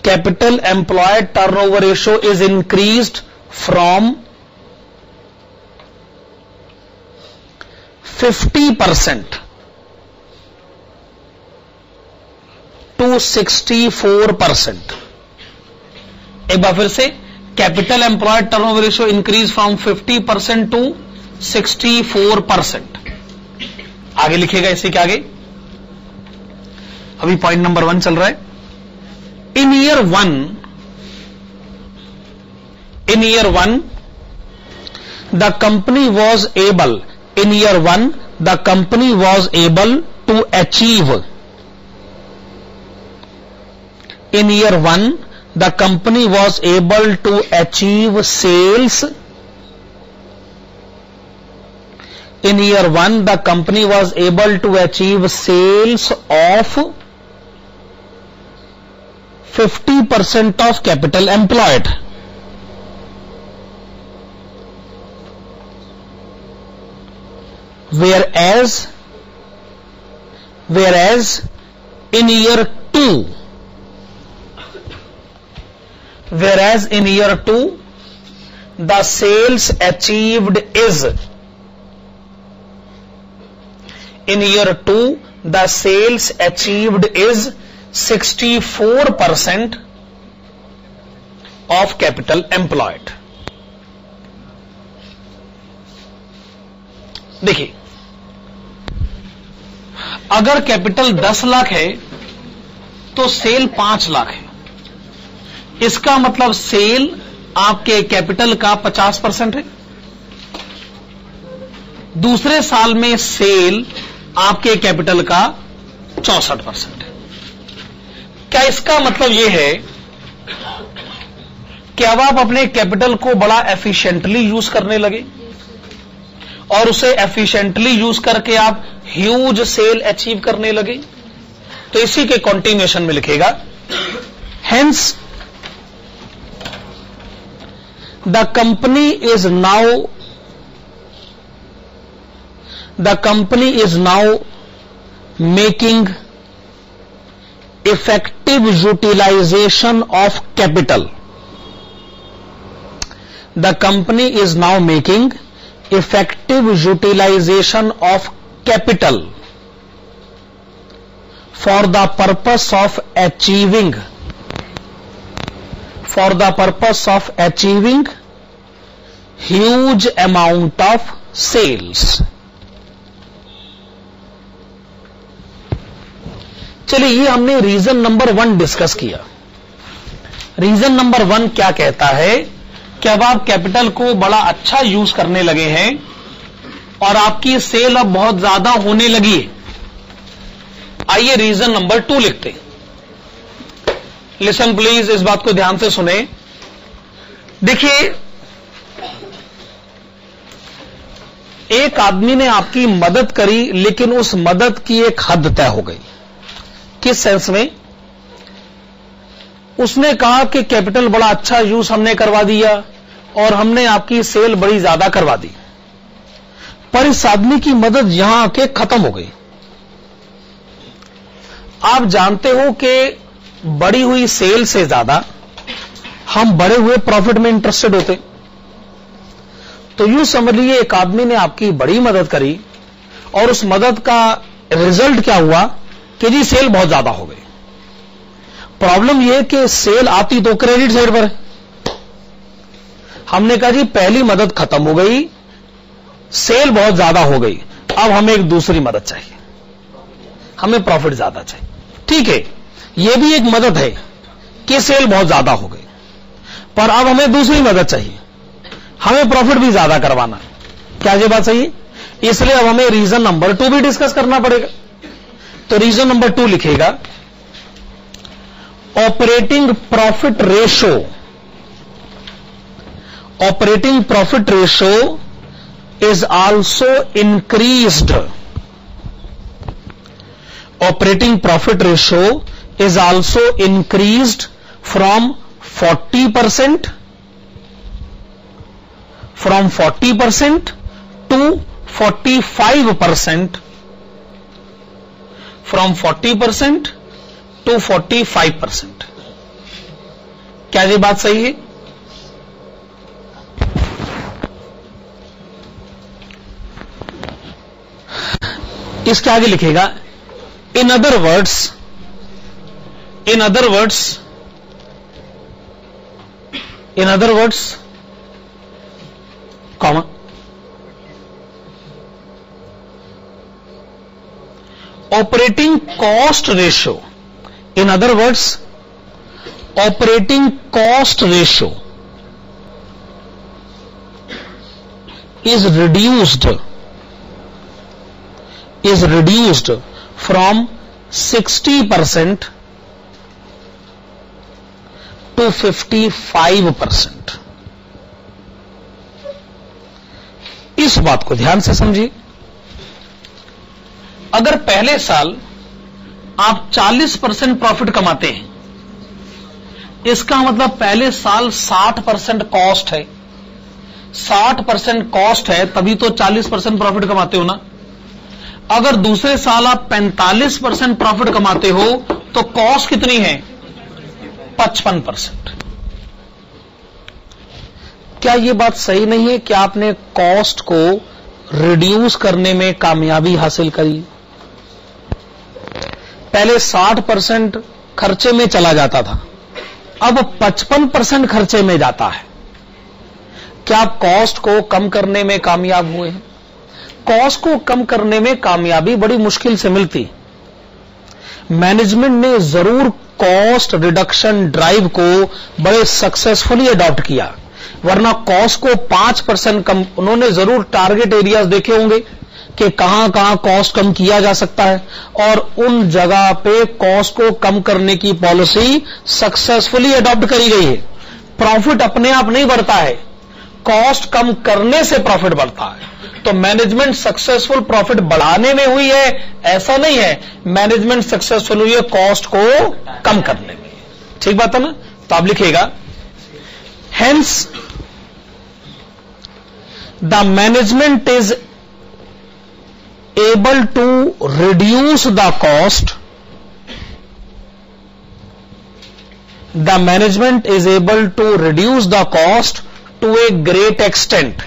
A: Capital employed turnover ratio is increased from 50% to 64%. एक बार फिर से, capital employed turnover ratio increase from 50% to 64%। आगे लिखेगा इसी के आगे, अभी पॉइंट नंबर 1 चल रहा है। In year 1 the company was able to achieve the company was able to achieve sales. In year 1, the company was able to achieve sales of 50% of capital employed. Whereas in year 2, the sales achieved is 64% of capital employed. देखिए, अगर capital 10 lakh है तो cell 5 lakh है। इसका मतलब cell आपके capital का 50% है। दूसरे साल में सेल आपके कैपिटल का 64% है। क्या इसका मतलब यह है कि अब आप अपने कैपिटल को बड़ा एफिशिएंटली यूज करने लगे और उसे एफिशिएंटली यूज करके आप ह्यूज सेल अचीव करने लगे? तो इसी के कंटिन्यूएशन में लिखेगा, hence The company is now making effective utilization of capital. The company is now making effective utilization of capital for the purpose of achieving huge amount of sales. चलिए, ये हमने रीजन नंबर 1 डिस्कस किया. Reason number 1 क्या कहता है कि अब आप कैपिटल को बड़ा अच्छा यूज करने लगे हैं और आपकी सेल अब बहुत ज्यादा होने लगी है. आइए रीजन नंबर 2 लिखते हैं. लिसन प्लीज, इस बात को ध्यान से सुने. देखिए, एक आदमी ने आपकी मदद करी, लेकिन उस मदद की एक हद तय हो गई. किस सेंस में? उसने कहा कि कैपिटल बड़ा अच्छा यूज हमने करवा दिया और हमने आपकी सेल बड़ी ज्यादा करवा दी, पर इस आदमी की मदद यहां आके खत्म हो गई. आप जानते हो कि बढ़ी हुई सेल से ज्यादा हम बढ़े हुए प्रॉफिट में इंटरेस्टेड होते. तो यूं समझ लीजिए, एक आदमी ने आपकी बड़ी मदद करी और उस मदद का रिजल्ट क्या हुआ कि जी सेल बहुत ज्यादा हो गई. प्रॉब्लम यह कि सेल आती तो क्रेडिट साइड पर है. हमने कहा जी पहली मदद खत्म हो गई, सेल बहुत ज्यादा हो गई, अब हमें एक दूसरी मदद चाहिए, हमें प्रॉफिट ज्यादा चाहिए. ठीक है, यह भी एक मदद है कि सेल बहुत ज्यादा हो गई, पर अब हमें दूसरी मदद चाहिए, हमें प्रॉफिट भी ज्यादा करवाना है. क्या ये बात सही है? इसलिए अब हमें रीजन नंबर 2 भी डिस्कस करना पड़ेगा. तो रीजन नंबर 2 लिखेगा, operating profit ratio is also increased. Operating profit ratio is also increased from 40% to 45%. From 40% to 45%. क्या ये बात सही है? इसके आगे लिखेगा, in other words comma, operating cost ratio. In other words, operating cost ratio is reduced from 60% to 55%. इस बात को ध्यान से समझिए. अगर पहले साल आप 40% प्रॉफिट कमाते हैं, इसका मतलब पहले साल 60% कॉस्ट है. 60% कॉस्ट है तभी तो 40% प्रॉफिट कमाते हो ना. अगर दूसरे साल आप 45% प्रॉफिट कमाते हो तो कॉस्ट कितनी है? 55%. क्या यह बात सही नहीं है कि आपने कॉस्ट को रिड्यूस करने में कामयाबी हासिल करी? पहले 60% खर्चे में चला जाता था, अब 55% खर्चे में जाता है. क्या आप कॉस्ट को कम करने में कामयाब हुए हैं? कॉस्ट को कम करने में कामयाबी बड़ी मुश्किल से मिलती. मैनेजमेंट ने जरूर कॉस्ट रिडक्शन ड्राइव को बड़े सक्सेसफुली अडॉप्ट किया, वरना कॉस्ट को 5% कम, उन्होंने जरूर टारगेट एरियाज देखे होंगे कि कहां कहां कॉस्ट कम किया जा सकता है, और उन जगह पे कॉस्ट को कम करने की पॉलिसी सक्सेसफुली अडॉप्ट करी गई है. प्रॉफिट अपने आप नहीं बढ़ता है, कॉस्ट कम करने से प्रॉफिट बढ़ता है. तो मैनेजमेंट सक्सेसफुल प्रॉफिट बढ़ाने में हुई है ऐसा नहीं है, मैनेजमेंट सक्सेसफुल हुई है कॉस्ट को कम करने में. ठीक बात है ना? तो आप लिखिएगा, hence the management is able to reduce the cost, the management is able to reduce the cost to a great extent,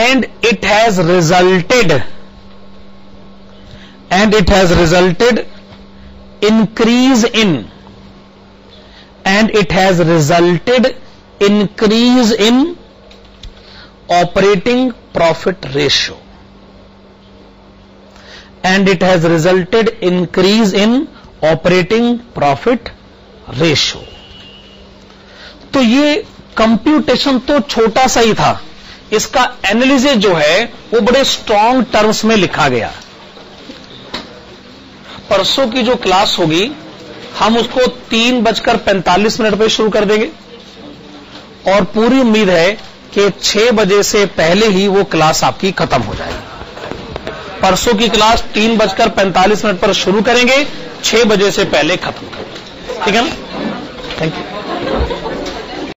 A: and it has resulted increase in operating profit ratio, and it has resulted increase in operating profit ratio. तो ये computation तो छोटा सा ही था, इसका analysis जो है वो बड़े स्ट्रॉन्ग टर्म्स में लिखा गया। परसों की जो क्लास होगी हम उसको 3:45 पे शुरू कर देंगे, और पूरी उम्मीद है कि 6 बजे से पहले ही वो क्लास आपकी खत्म हो जाएगी। परसों की क्लास 3:45 पर शुरू करेंगे, 6 बजे से पहले खत्म करेंगे, ठीक है ना? Thank you.